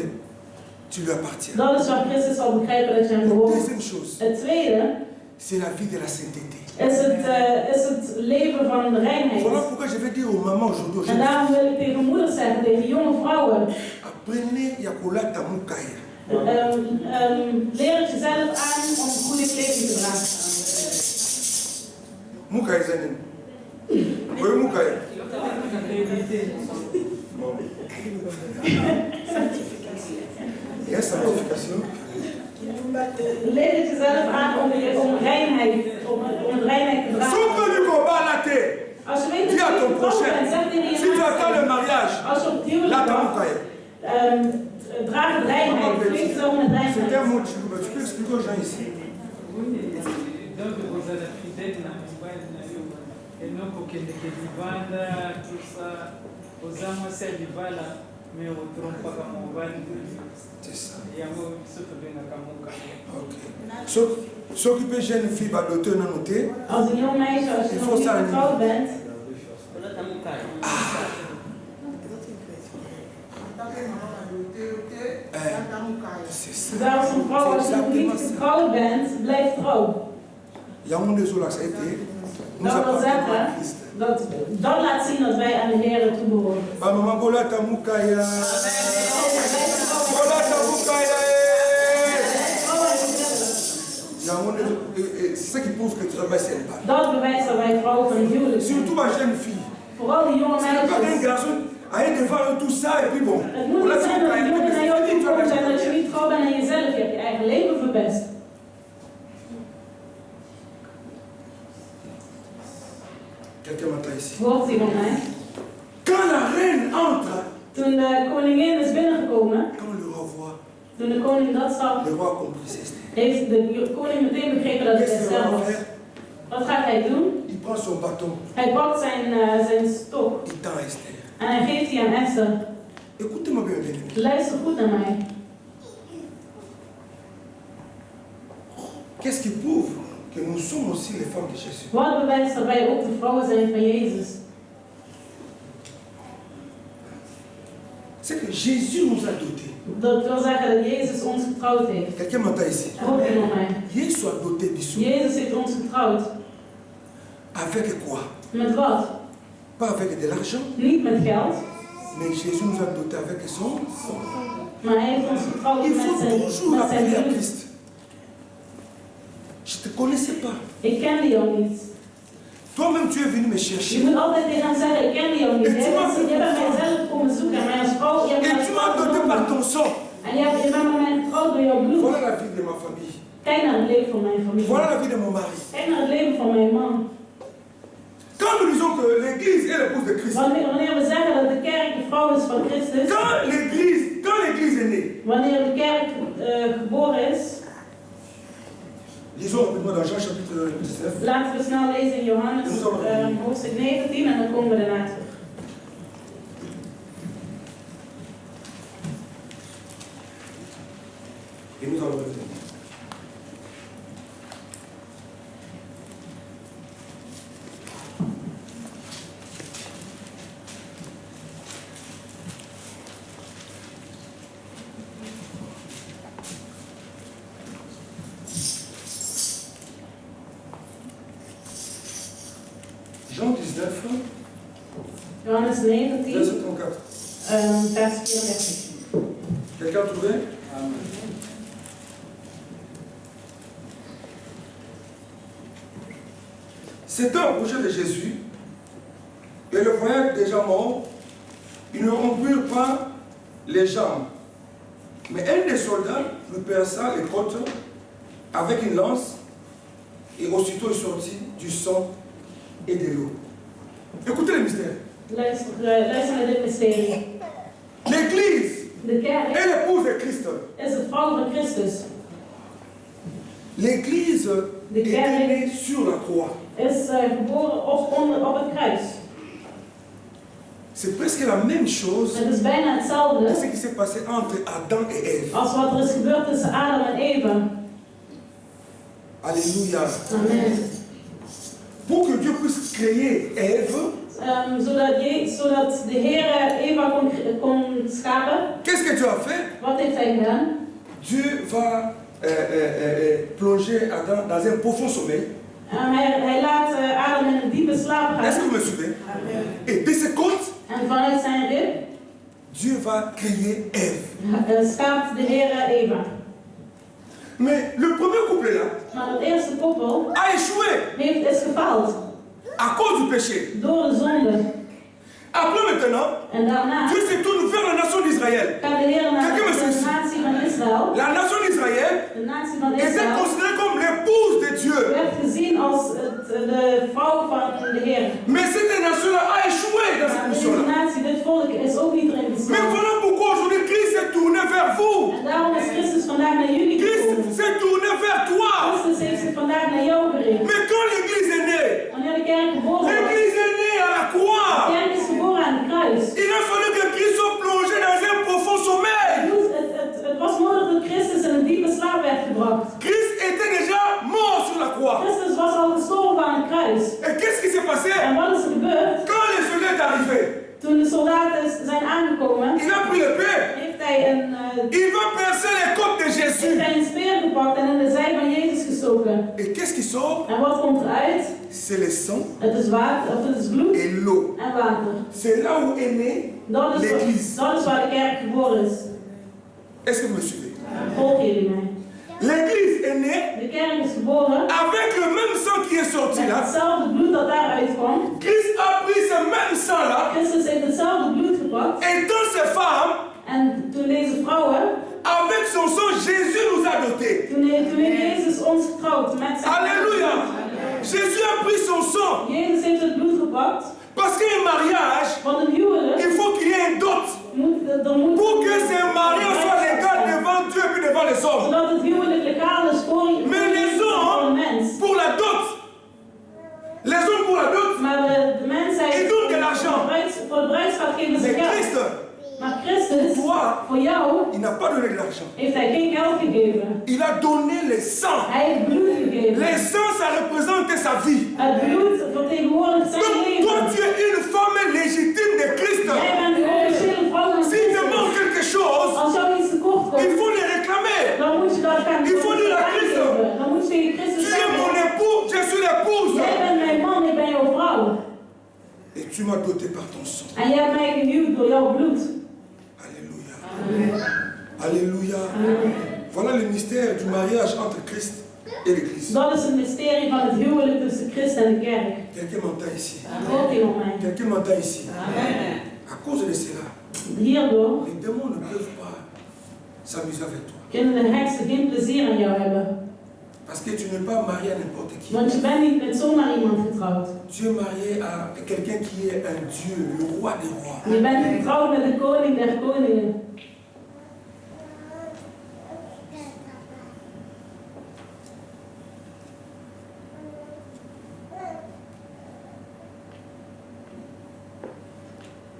tu lui appartiens. Dat is waar Christus zal begrijpen dat je hem La behoort. deuxième chose, Het tweede c'est la vie de la sainteté. is het leven van de reinheid. Voilà pourquoi je vais dire aux mamans aujourd'hui, aux En jeunes daarom filles, wil ik tegen moeders zeggen, tegen jonge vrouwen, apprenez Yakolata Mukaya. leer het jezelf aan om een goede kleding te dragen. Mukaya Zanin. Oui, Mukaya. Bon. Il y a sanctification. Leer het jezelf aan om het reinheid te dragen. Soupe du combat là t'es. Als je weet Dis à dat je ton getrouwd prochain, bent, zeg tegen si tu je attends le naaste, mariage, als je op het huwelijk là t'as wacht, Mukaya. draag het reinheid, vlieg zo met C'est un reinheid. mot, tu peux expliquer aux gens ici. Donc, vous êtes fidèle dans le bail, et non pour qu'il y ait des bandes, tout ça. Aux hommes, c'est du bal, mais on ne trompe pas comme on va. C'est ça. Il y a un mot qui se fait bien comme on va. Ok. S'occuper jeune fille, bah, d'auteur non noté. Als een jong meisje, als je Il nog faut niet ça, getrouwd bent, C'est ça. dus als een vrouw, als je nog niet getrouwd bent, blijf trouw. Il y a un monde de ça a été. Nous Dat wil appartenons à zeggen, Christ. dat laat zien dat wij aan de Heer toebehoren. Bah, maman, Golata Mukaya. Golata Mukaya. Il y a un monde de. C'est ça qui prouve que tu travailles c'est pas. Dat bewijst dat wij vrouwen van het huwelijk zijn. Surtout ma jeune fille. Vooral die jonge C'est pas un meisjes. garçon à être devant eux tout ça et puis bon. Het moet niet zijn dat een jongen naar jou toe komt en dat je niet trouw bent aan jezelf. Je hebt je eigen leven verpest. Quelqu'un m'entend ici. Hoort iemand mij? Quand la reine entre, Toen de koningin is binnengekomen, quand le roi voit, toen de koning dat zag, le roi a compris c'est Esther. heeft de koning meteen begrepen dat het Qu'est-ce que le Esther roi was. fait? Wat gaat hij doen? Il prend son bâton, Hij pakt zijn stok il tend à Esther. en hij geeft die aan Esther. Écoutez-moi bien, bien aimé. Luister goed naar mij. Qu'est-ce qui prouve que nous sommes aussi les femmes de Jésus? Wat bewijst dat wij ook de vrouwen zijn van Jezus? C'est que Jésus nous a dotés. Dat wil zeggen dat Jezus ons getrouwd heeft. Quelqu'un m'entend ici? Hoort iemand mij? Jésus a doté Bissou. Jezus heeft ons getrouwd. Avec quoi? Met wat? Pas avec de l'argent, Niet met geld, mais Jésus nous a dotés avec son. maar hij heeft ons getrouwd Il met faut zijn toujours appeler à bloed. Christ. Je ne te connaissais pas. Ik kende jou niet. Toi-même, tu es venu me Je chercher. moet altijd tegen hem zeggen, ik kende jou niet. Jij bent mijzelf komen zoeken en mij als vrouw, je hebt Et mij tu m'as doté par ton sang. en je bent met mij getrouwd door jouw bloed. Voilà la vie de ma famille. Kijk naar het leven van mijn familie. Voilà la vie de mon mari. Kijk naar het leven van mijn man. Quand nous disons que l'Église est l'épouse de Christ, Wanneer we zeggen dat de kerk de vrouw is van Christus, quand l'Église est née, wanneer de kerk geboren is, lisons rapidement dans Jean chapitre 19. laten we snel lezen in Johannes hoofdstuk 19 en dan komen we daarna terug. Et nous allons revenir. Jean 19, Johannes 19, verset 34. vers 34. Quelqu'un a trouvé? C'est un projet de Jésus et le voyant déjà mort, ils ne rompirent pas les jambes. Mais un des soldats lui perça les côtes avec une lance, et aussitôt il sortit du sang et de l'eau. Écoutez le mystère. Luister naar dit mysterie. L'Église De kerk est l'épouse de Christ. is de vrouw van Christus. L'Église est née sur la croix. Is geboren op het kruis. C'est presque la même chose Het is bijna que hetzelfde ce qui s'est passé entre Adam et Ève. als wat er is gebeurd tussen Adam en Eva. Alléluia. Amen. Pour que Dieu puisse créer Ève, Zodat de Heer Eva kon schapen. qu'est-ce que Dieu a fait? Wat heeft hij gedaan? Dieu va plonger Adam dans un profond sommeil. Hij laat Adam in een diepe slaap gaan. Est-ce que vous me suivez? Et de ce côte, En vanuit zijn rib Dieu va créer Ève. schaapt de Heer Eva. Mais le premier couple là Maar het eerste koppel a échoué is gefaald à cause du péché. door de zonde. Après maintenant, En daarna Dieu se tourne vers la nation d'Israël. gaat de Heer naar Quelqu'un me de suit? natie van Israël. La nation d'Israël De natie van était Israël considérée comme l'épouse de Dieu. werd gezien als de vrouw van de Heer. Mais cette nation-là a échoué dans cette Maar deze mission-là. natie, dit volk, is ook niet erin Mais geslaagd. voilà pourquoi aujourd'hui Christ s'est tourné vers vous. En daarom is Christus vandaag naar jullie Christ gekomen. s'est tourné vers toi. Christus heeft zich vandaag naar jou gericht. Mais quand l'Église est née, Wanneer de kerk geboren wordt, l'Église est née à la croix. de kerk is geboren aan het kruis. Il a fallu que Christ soit plongé dans un profond sommeil. Het was nodig dat Christus in een diepe slaap werd gebracht. Christ était déjà mort sur la croix. Christus was al gestorven aan het kruis. Et qu'est-ce qui s'est passé? En wat is er gebeurd? Quand les soldats est arrivé, Toen de soldaten zijn aangekomen, il a pris l'épée. heeft hij Il va percer les côtes de Jésus. een speer gepakt en in de zij van Jezus gestoken. Et qu'est-ce qui sort? En wat komt eruit? C'est le sang Het is water, of het is bloed et l'eau. en water. C'est là où est née l'Église. Dat is waar de kerk geboren is. Est-ce que vous me suivez? Volgen jullie mij? L'Église est née De kerk is geboren avec le même sang qui est sorti met là. hetzelfde bloed dat daaruit kwam. Christ a pris ce même sang là. Christus heeft hetzelfde bloed gepakt. Et dans ces femmes, En toen deze vrouwen, avec son sang, Jésus nous a dotés. toen heeft Jezus ons getrouwd met zijn Alléluia. Jésus a pris son sang. Jezus heeft het bloed gepakt. Parce qu'un mariage, Want een huwelijk il faut qu'il y ait un dot. moet Pour que ce mariage soit légal devant Dieu et puis devant les hommes. zodat het huwelijk legaal is voor Mais les de hommes, mens. pour la dot, les hommes pour la dot, Maar de mensheid ils donnent de l'argent. voor de bruidschat geven ze Mais geld. Christ, Maar Christus, toi, voor jou, il n'a pas donné de l'argent. heeft hij geen geld gegeven. Il a donné le sang. Hij heeft bloed gegeven. Le sang, ça représente sa vie. Het bloed vertegenwoordigt zijn Donc, toi, leven. tu es une femme légitime de Christ. Jij bent de officiële vrouw van S'il te Christus. manque quelque chose, Als jou iets tekort il komt, faut le réclamer. dan moet je dat gaan Il faut dire à Christ, aangeven. Dan moet je tegen Christus tu es mon zeggen, époux, je suis l'épouse. jij bent mijn man, ik ben jouw vrouw. Et tu m'as doté par ton sang. En jij hebt mij gehuwd door jouw bloed. Alléluia. Alléluia. Voilà le mystère du mariage entre Christ et l'Église. Dat is het mysterie van het huwelijk tussen Christus en de kerk. Quelqu'un m'entend ici. Hoort iemand mij? Quelqu'un m'entend ici. À cause de cela, Hierdoor les démons ne peuvent pas s'amuser avec toi. kunnen de heksen geen plezier aan jou hebben. Parce que tu n'es pas marié à n'importe qui. Want je bent niet met zomaar iemand getrouwd. Tu es marié à quelqu'un qui est un Dieu, le roi des rois. Je bent getrouwd met de koning der koningen.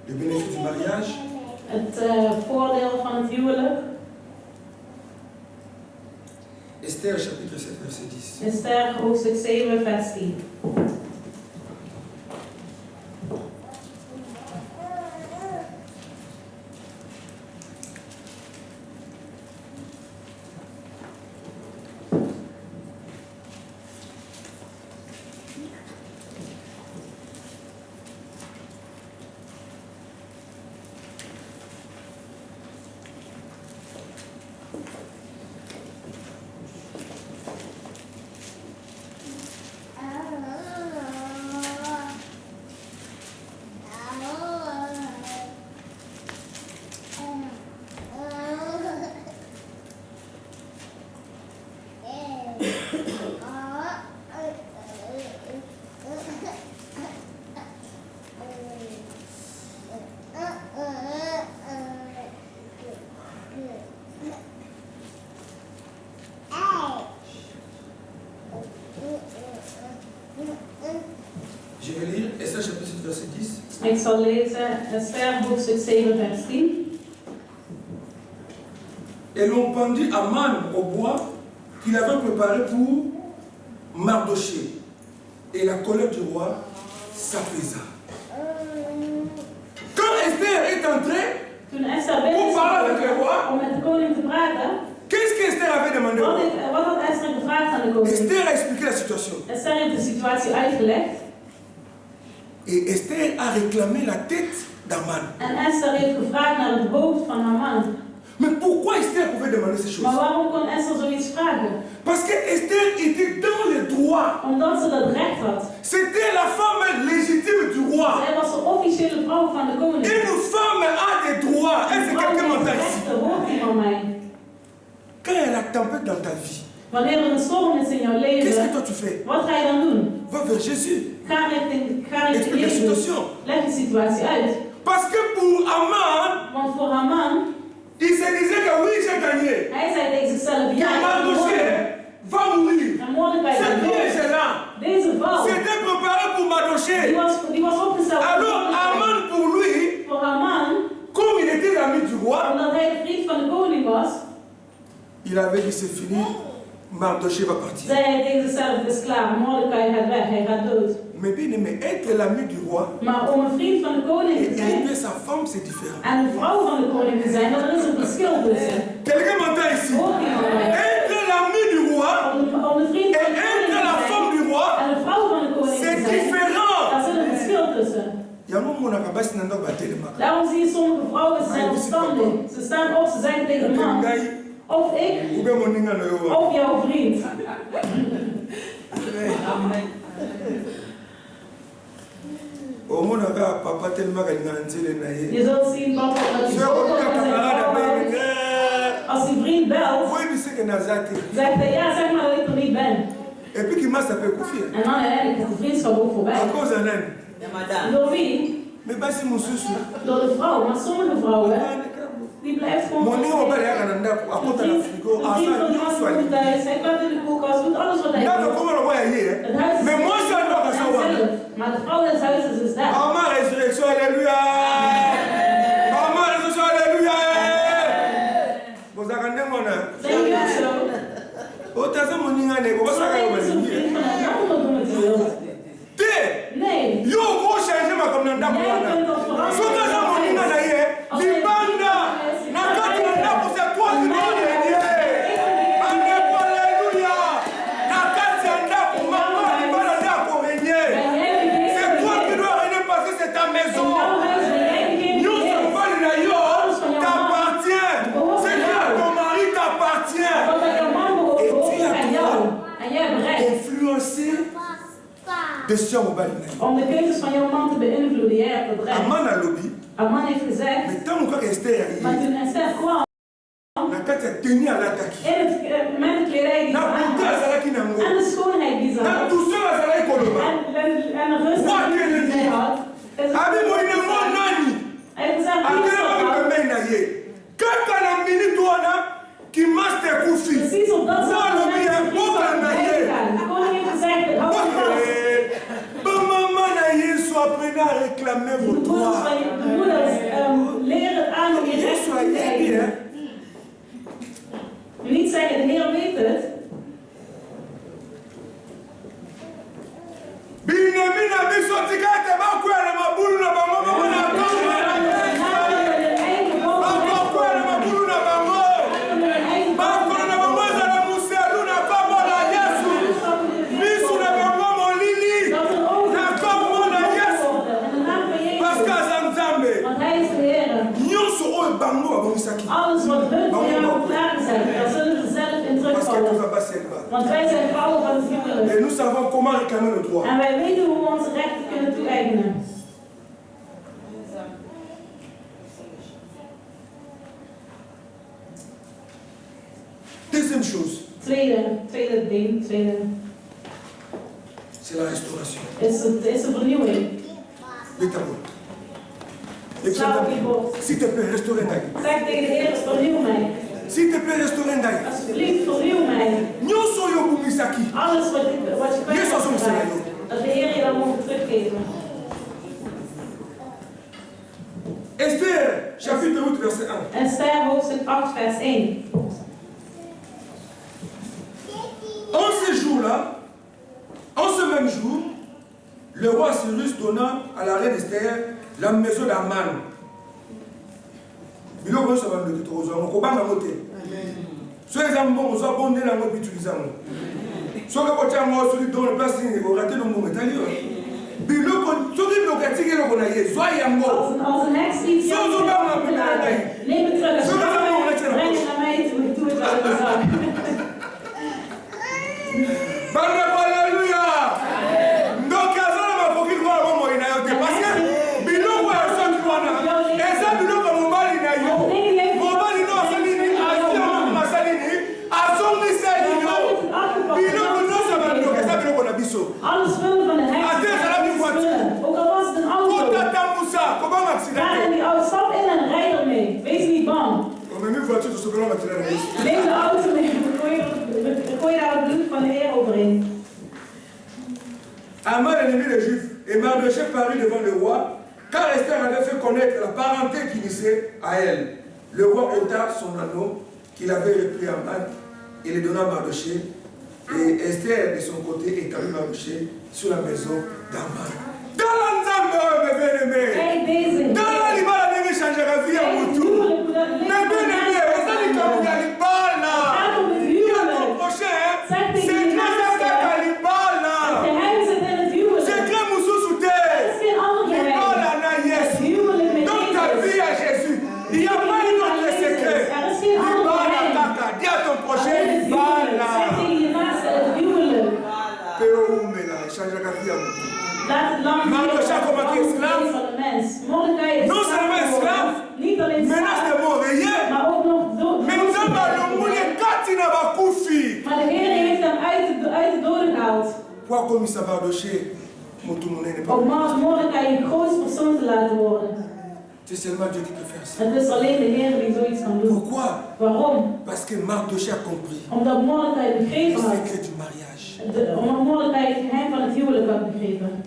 Le bénéfice du mariage, Het voordeel van het huwelijk. Esther chapitre 7 verset 10. Esther hoofdstuk 7 vers 10. chapitre 7, verset 10. Ik zal lezen Esther hoofdstuk 7 vers 10. Et l'on pendit Aman au bois qu'il avait préparé pour Mardochée. Et la colère du roi s'apaisa. Quand Esther est entrée pour parler avec le roi, om met de koning te praten, qu'est-ce qu'Esther avait demandé au roi? wat had Esther gevraagd aan de koning? Esther a expliqué la situation. Esther heeft de situatie uitgelegd. Et Esther a réclamé la tête d'Aman. En Esther heeft gevraagd naar het hoofd van Haman. Mais pourquoi Esther pouvait demander ces choses? Maar waarom kon Esther zoiets vragen? Parce que Esther était dans les droits. Omdat ze dat recht had. C'était la femme légitime du roi. Zij was de officiële vrouw van de koning. Une femme a des droits. Est-ce que quelqu'un m'entend ici? Hoort die van mij? Quand il y a la tempête dans ta vie, Wanneer er een storm is in jouw qu'est-ce que leven, toi tu fais? wat ga je dan doen? Va vers Jésus. Ga richting Explique la Jezus. situation. Leg de situatie uit. Parce que pour Aman, Want voor Haman, il se disait que oui, j'ai gagné. hij zei tegen zichzelf, Que ja, ik heb Mardochée gewonnen. va mourir. En Mordecai Ce gaat dood. piège-là, Deze vrouw, c'était préparé pour Mardochée. die was opgesteld voor Alors Mordecai. Aman pour lui, Voor Haman, comme il était l'ami du roi, omdat hij de vriend van de koning was, il avait dit c'est fini, Mardochée va partir. zei hij tegen zichzelf, het is klaar, Mordecai gaat weg, hij gaat dood. Mais bien aimé, être l'ami du roi Maar om een vriend van de koning et te zijn aimer sa femme, c'est différent. en een vrouw van de koning te zijn, er is een verschil tussen. Quelqu'un m'entend ici? Hoort iemand mij? Être l'ami du roi Om de vriend et van de koning être la te femme zijn du roi, en een vrouw van de koning te c'est zijn, différent. daar zit een verschil tussen. Daarom zie je sommige vrouwen zelfstandig. Ze staan op, ze zeggen tegen de man, of ik, of jouw vriend. Je zult zien, papa, dat hij zo met zijn vrouw houdt. Als die vriend belt, zegt hij, ja, zeg maar dat ik er niet ben. Et puis qui m'a s'appelé Kofi. En dan uiteindelijk is de vriendschap ook voorbij. À cause d'un homme. Door wie? Mais pas si mon souci. Door de vrouw, maar sommige vrouwen, die blijft gewoon... Mon néo va aller à Canada à côté de la frigo. À ça, nous soyons. Hij gaat in de koelkast, doet alles wat hij Là, wil. comment le voit hier? Mais moi, je suis là, ça va. Maar de vrouw des huizes is daar. Maman, résurrection, alléluia. Maman, résurrection, alléluia. Vous avez regardé mon âme. Denk je ook zo? Oh, t'as ça, mon ninga, n'est pas ça, Zou je zo'n vriend van een ander doen met je wil? Nee. Yo, go changer ma comme nanda pour Jij kunt dat veranderen. So que ça mon ninga na ye, libanda. Na kati nanda pour c'est toi qui dois régner. Alléluia. Na kati nanda pour maman, libanda nanda pour régner. C'est toi qui dois régner parce que c'est ta maison. Nous sommes pas les naïos, t'appartient. C'est que ton mari t'appartient. Et tu as influencé om de keuzes van jouw man te beïnvloeden, jij hebt dat recht. Aman heeft gezegd, maar toen Esther kwam, met de kledij die ze aan had, en de schoonheid die ze had, en de rust die ze had, hij heeft gezegd, precies op dat soort momenten de koning heeft gezegd, hou je vast. De moeders leren het aan om je recht te krijgen. Niet zeggen, de Heer weet het. Alles wat hun voor jou klaargezet, daar zullen ze zelf in terugvallen. Want wij zijn vrouwen van het huwelijk. Et nous savons comment réclamer le droit. En wij weten hoe we onze rechten kunnen toe-eigenen. Deuxième chose. Tweede ding, c'est la restauration. is de vernieuwing. S'il te plaît, restaurer Ndai. Zeg tegen de Heer, vernieuw mij. S'il te plaît, restaurer Ndai. Alsjeblieft, vernieuw mij. Alles wat je kwijt hebt geraakt, dat de Heer je dan moet teruggeven. chapitre 8, verset 1. Esther hoofdstuk 8 vers 1. En ce jour-là, en ce même jour, le roi Cyrus donna à la reine Esther la maison d'Aman. Il y a un peu de temps, on va monter. Soit les amants, on va bonner la mode utilisée. Soit les gens qui sont dans le place, ils vont rater le mot métallique. Als een heks iets neem het terug. Breng het naar mij toe. Doe het wel in de zak. Alléluia! Donc, il y a un peu de temps parce que Bilou est un seul qui est et ça, Bilou comme on va l'inaïo. On va l'inaïo, Alle spullen van de heks spullen. Ook al was het een auto. Ga in die auto, stap in en rijd ermee. Wees niet bang. Neem de auto mee. Gooi daar het bloed van de Heer overheen. Aman ennemi des Juifs et Mardochée parut devant le roi car Esther avait fait connaître la parenté qui unissait à elle. Le roi ôta son anneau qu'il avait repris à Aman et le donna à Mardochée. Et Esther, de son côté, établit Mardochée sur la maison d'Aman. Dans l'ensemble, mes bien-aimés, dans la libala, ne changera vie à Moutou. Mes bien-aimés, vous allez comme il y a libala. Il y a ton prochain, c'est grâce à libala. C'est grâce à Moussou Souté. Libala na yes. Dans ta vie à Jésus, il n'y a pas une autre secret. Libala kaka, dis à ton prochain, libala. Mardochée comme un esclave, non seulement esclave, menace de mort réelle, mais nous avons le moyen Katina Bakoufi. Maar de Heer heeft hem uit de doden gehaald. Pourquoi comme ça Mardochée, n'est pas. Om Mordechai de grootste persoon te laten worden. C'est seulement Dieu qui peut faire ça. Het is alleen de Heer die zoiets kan doen. Pourquoi? Waarom? Parce que Mardochée a compris Omdat Mordechai le begrepen had. secret du mariage. Omdat Mordechai het geheim van het huwelijk had begrepen.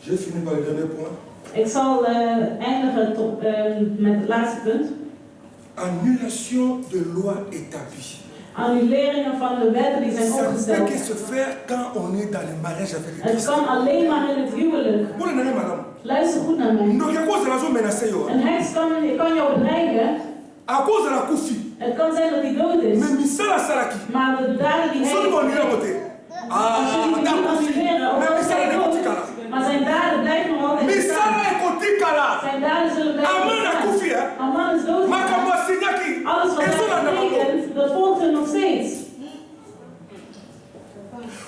Je finis par le dernier point. Ik zal eindigen met het laatste punt. Annulation de loi établie. Annuleringen van de wetten die zijn Ça ne peut opgesteld. que se faire quand on est dans le mariage avec Het Christ. kan alleen maar in het huwelijk. Luister goed naar mij. Een heks kan jou bedreigen. Het kan zijn dat hij dood is. Maar de daden die hij heeft. Maar zijn daden blijven nog altijd in stand. Zijn daden zullen blijven. Aman is dood. Alles wat hij betekent, dat volgt hem nog steeds.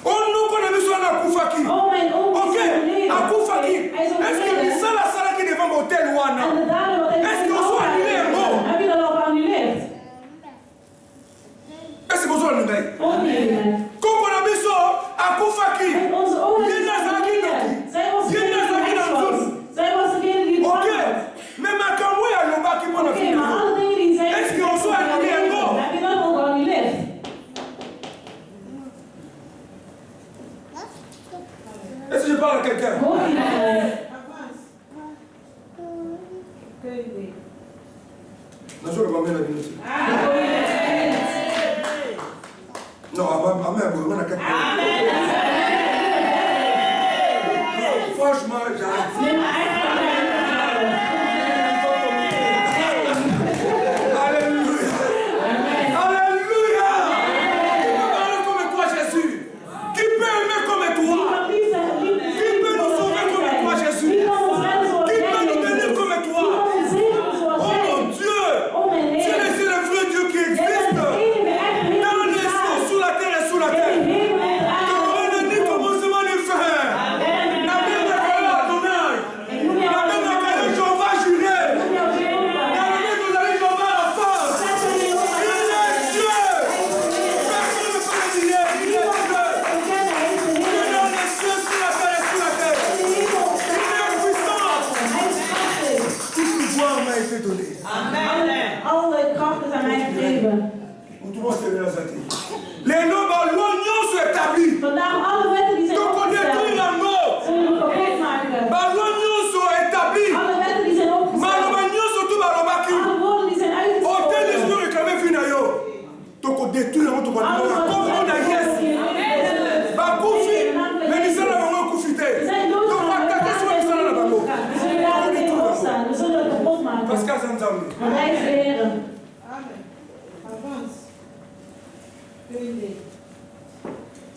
Oh mijn oom is overleden. Hij is overleden. En de daden wat hij heeft gedaan, heb je dat al geannuleerd? Ook niet in mij. En onze oom is overleden. Zij was degene die heks was. Zij was degene die het had. Oké, maar alle dingen die zij heeft gedaan, heb je dat al geannuleerd? Est-ce que je parle à quelqu'un? Hoor je naar mij? Non, je ne vais pas mettre la minute. Non, amen, vous avez franchement, j'arrête. Alléluia. Alléluia. Qui peut parler comme toi, Jésus? Qui peut aimer comme toi? Qui peut nous sauver comme toi, Jésus? Qui peut nous bénir comme toi? Oh mon Dieu! Tu es le vrai Dieu qui existe dans les cieux, sous la terre et sous la terre. Que le ni commencement ni fin. La même Adonai.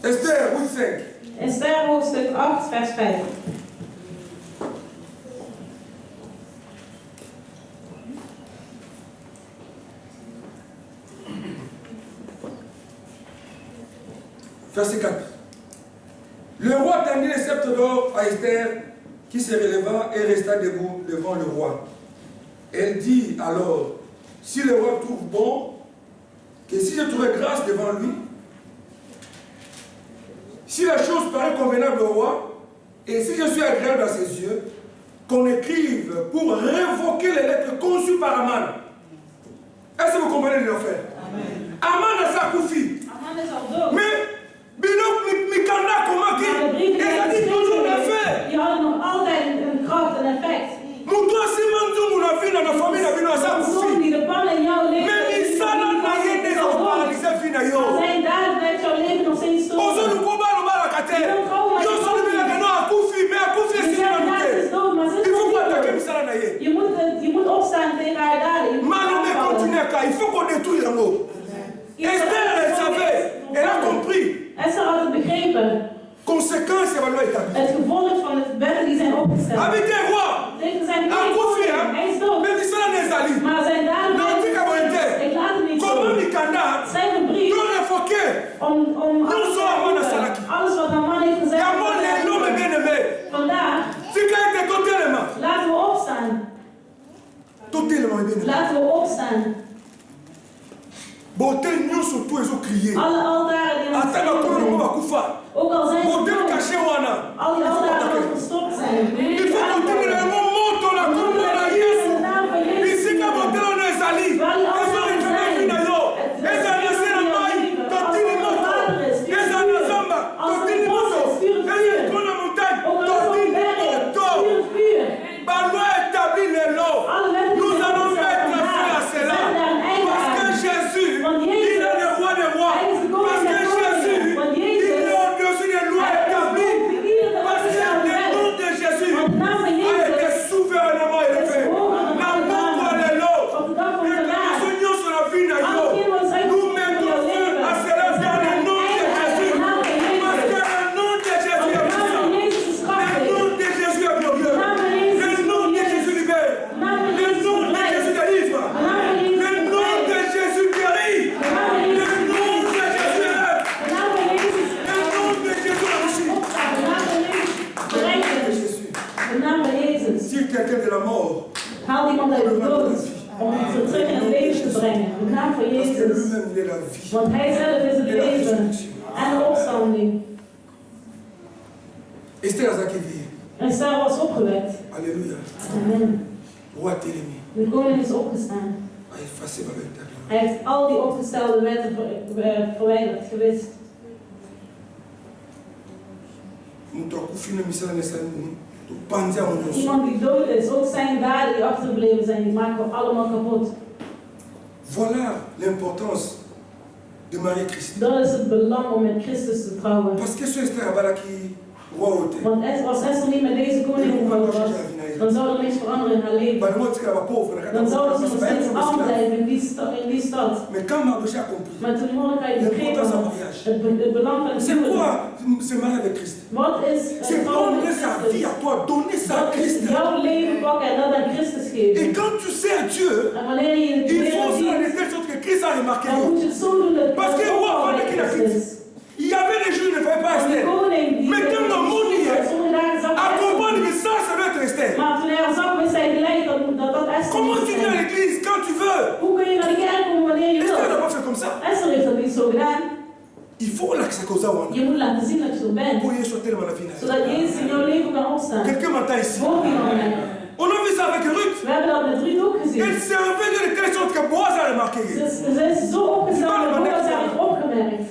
Esther 8:5. Esther hoofdstuk 8, vers 5. Verset 4. Le roi tendit le sceptre d'or à Esther, qui se releva et resta debout devant le roi. Elle dit alors, si le roi trouve bon, que si je trouvais grâce devant lui, si la chose paraît convenable au roi, et si je suis agréable à ses yeux, qu'on écrive pour révoquer les lettres conçues par Aman. Est-ce que vous comprenez l'affaire? Aman a sa koufi. Mais Bino Mikanda comment dit? Elle a dit toujours l'affaire. Die hadden nog altijd een kracht en effect. Moutou Simandu Mounafin dans la famille n'a pas sa koufi. Die de pan in jouw leven. Mais Misana n'a rien des autres paralysés finayo. Zijn daden heeft jouw leven nog steeds Ozo stoppen. nous combat le mal à Kater. Yo solo bien que non à koufi, mais à koufi c'est Simandu. Il faut attaquer Misana n'a rien. Je moet opstaan tegen haar daden. Malomé continue à il faut qu'on détruise le mot. Esther, elle savait, elle a compris. Esther had het begrepen. Conséquence, elle va nous établir. Het gevolg van de wetten die zijn opgesteld. Habitez roi. Tegen zijn Akoufi, hij is dood. mais Misana n'est sali. Maar zijn daden Non, tu blijven. Ik laat het niet zo. comment Mikanda, Schrijf een brief non révoqué. om Non solo Aman a salaki. alles wat haar man heeft gezegd. Et Aman est l'homme bien aimé. Vandaag Tu as été totalement. laten we opstaan. Totalement bien aimé. Laten we opstaan. Beauté nous surtout ils ont crié. Alle altaren die aan het Attends, staan on va zijn. koufa. Ook al zijn ze Beauté dood. caché wana. Al die altaren die gestopt zijn. Il faut continuer le moment on a compris la Yesu. Ici que beauté on est sali. Ils ont réclamé finayo. Ils ont laissé la maille. Totini moto. Ils ont la zamba. Totini moto. Ils ont pris la montagne. Totini moto. Balois établit les lois. Nous allons mettre fin à cela. Parce que Jésus, il est le roi des rois. Parce que Jésus, il est au-dessus des lois établies. Parce que le nom de Jésus a été souverainement élevé. N'importe quoi les lois. Et quand nous unions sur la vie de Dieu, nous mettons fin à cela dans le nom de Jésus. Parce que le nom de Jésus est puissant. Le nom de Jésus est glorieux. Le nom de Jésus libère. Le nom de Jésus délivre. Le nom de Jésus guérit. Le nom de Jésus élève. Le nom de Jésus enrichit. Jésus. De naam van Jezus. Si quelqu'un de la mort, Haal iemand uit de dood om ze terug in het leven te brengen. De naam van parce que Jezus. lui-même il est la vie. Want Hij zelf is het Et la leven résurrection. en de opstanding. Esther Azakivie. Esther was opgewekt. Alléluia. Amen. Roi Télémi De koning is opgestaan. a effacé ma véritable. Hij heeft al die opgestelde wetten verwijderd, gewist. Nous t'avons confiné, Michel Nessan, nous pendions en nous. Iemand die dood is, ook zijn daden die achtergebleven zijn, die maken we allemaal kapot. Voilà l'importance de Marie Christ. Dat is het belang om met Christus te trouwen. Parce que ce Esther Abalaki, roi ôté. Want als Esther niet met deze koning getrouwd was, dan zou er niks veranderen in haar leven. Bah, moi, tu es pauvre. Dan zouden ze nog steeds arm blijven in die stad. Mais quand Mardochée a compris, Maar toen Mordechai begreep het belang van het c'est huwelijk. quoi se marier avec Christ? Wat is C'est het trouwen met donner sa vie Christus? à toi, donner ça à Dat is Christ. jouw leven pakken en dat aan Christus Et geven. quand tu sers Dieu, En wanneer je het il weer faut ça de dient, telle sorte que Christ a remarqué. dan moet je het zo doen dat Parce que het roi, opvalt pendant bij qu'il a Christus. quitté, il y avait des jours où il ne fallait pas Want de Esther. koning die Mais quand le monde y est, sommige dagen zag à Esther. comprendre que ça doit être Esther. Maar toen hij zag, wist hij gelijk dat Esther Comment moest tu viens à zijn. l'église quand tu veux? Hoe kun je naar de kerk komen wanneer je Esther n'a wilt? pas fait comme ça. Esther heeft dat niet zo gedaan. Il faut là que ça cause un. Je moet laten zien dat je er bent. Pour y soit tellement la finale. Zodat Jezus in jouw leven kan opstaan. Quelqu'un m'entend ici. Hoort iemand mij? On a vu ça avec Ruth. We hebben dat met Ruud ook gezien. Elle servait de telle sorte que Boaz a remarqué. Ze is zo opgesteld dat Boaz haar heeft opgemerkt.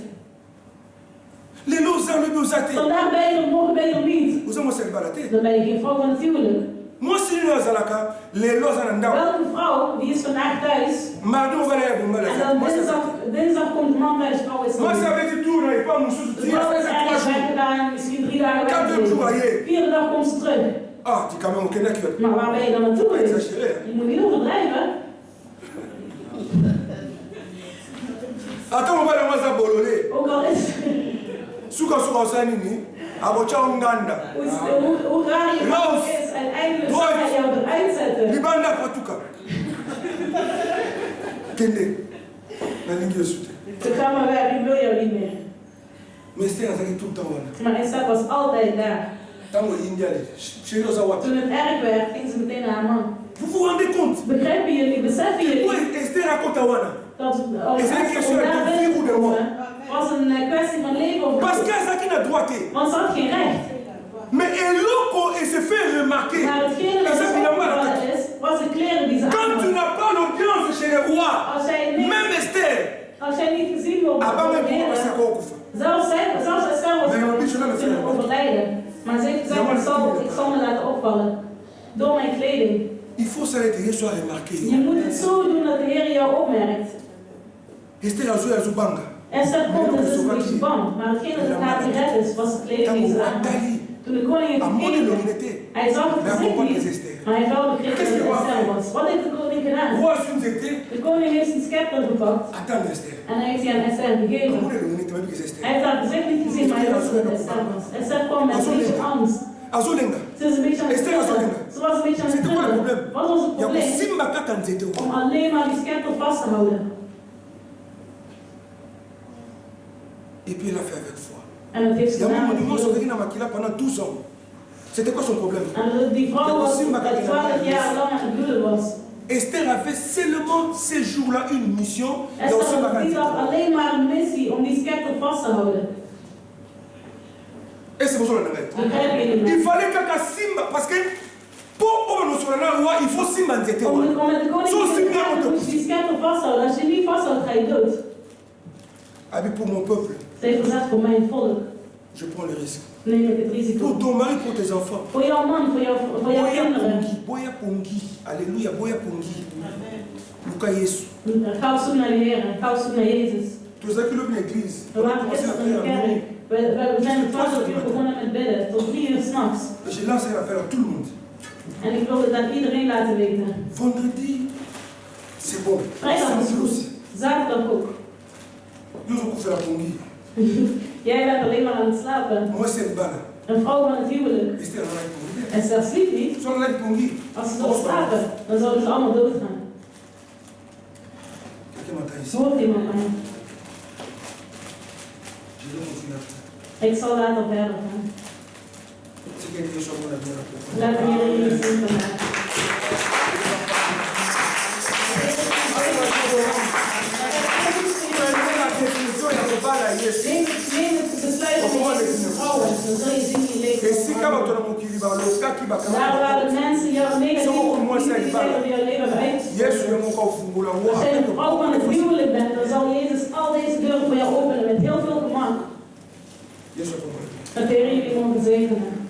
Les lots en le bozate. Vandaag ben je er, morgen ben je er niet. Vous avez moi balaté. Dan ben je geen vrouw van het huwelijk. Moi si nous zalaka, les lots en ndao. Welke vrouw die is vandaag thuis? Mardi on va aller pour mal. En dan dinsdag komt de man thuis, vrouw is Moi er ça niet. avait dit tout, n'avait pas mon sous. De Il a vrouw fait is 3 ergens jours. weggedaan, misschien 3 dagen 4 jours weg. ailleurs. Vierde dag komt ze terug. Ah, tu quand même au Québec. Maar waar ben je dan naartoe Pas geweest? exagéré. Je moet niet overdrijven. Attends, on va aller moi ça bololé. Ook al is Suka Sanini, Abochanganda. Hoe raar je vrouw is, uiteindelijk zal hij jou eruit zetten. Libanda Patuka. Kende. Ze gaan maar weg, ik wil jou niet meer. Maar Esther had het tout le Maar Esther was altijd daar. Toen het erg werd, ging ze meteen naar haar man. Vous vous rendez compte? Begrijpen jullie, beseffen jullie? Esther raconte à Wana. Dat Esther daar binnen komen, was een kwestie van leven of dood. Parce qu'elle a droite. Want ze had geen recht. Mais Eloko, il se fait remarquer. Maar hetgene wat ze opgevallen is, was de kleren die ze quand tu n'as pas l'audience chez les rois, même Esther, als jij niet gezien wordt door de heren, zelfs Esther was kunnen overlijden. Maar ze heeft gezegd, ik zal me laten opvallen. Door mijn kleding. Il faut s'arrêter, soit remarqué. Je moet het zo doen dat de Heer jou opmerkt. Esther a joué à Zubanga. Esther komt, dus is een beetje bang. Maar hetgene dat haar gered is, was de kleding die ze aan had. Toen de koning het gekeken, hij zag het gezicht niet, maar hij wel begreep dat het Esther was. Wat heeft de koning gedaan? De koning heeft zijn scepter gepakt en hij heeft die aan Esther gegeven. Hij heeft haar gezicht niet gezien, maar hij wist dat het Esther was. Esther kwam met een beetje angst. Ze is een beetje aan het trillen. Ze was een beetje aan het trillen. Wat was het probleem? Om alleen maar die scepter vast te houden. Et puis elle a fait avec foi. En dat heeft ze gedaan. Pendant 12 ans. C'était quoi son problème? En die vrouw was 12 jaar lang aan het bloeden was. Esther avait seulement ces jours-là une mission. Esther had die dag alleen maar een missie om die scepter vast te houden. Et c'est pour ça que il fallait que Simba, parce que pour nous sur la loi, il faut Simba en tête. Om met de koning moest die scepter vasthouden. Als je niet vasthoudt, ga je dood. Pour mon peuple. Ze heeft gezegd voor mijn volk. Je prends le risque. Neem ik het risico. Pour ton mari, pour tes enfants. Voor jouw man, voor jouw kinderen. Boya Pongi. Alléluia, Boya Pongi. Luca Yesu. Ga op zoek naar de Heer. Ga op zoek naar Jezus. Tous ceux qui l'ont l'église. We waren gisteren in de kerk. We zijn om 12 uur begonnen met bidden. Tot 3 uur 's nachts. Je lance une affaire à tout le monde. En ik wil het aan iedereen laten weten. Vendredi, c'est bon. Vrijdag is goed. Zaterdag ook. Nous on fait la Pongi. Jij bent alleen maar aan het slapen. Moi c'est le bal. Een vrouw van het huwelijk. Esther sliep niet. Als ze zouden slapen, dan zouden ze allemaal doodgaan. Hoort iemand mij? Ik zal later verder gaan. Laten jullie jullie zien vandaag. Neem het besluit om Jezus te vertrouwen, dan zul je zien die leven. Daar waar de mensen jou negatief zeggen jouw leven uit. Als jij een vrouw van het huwelijk bent, dan zal Jezus al deze deuren voor jou openen met heel veel gemak. Dat de Heer jullie mogen zegenen.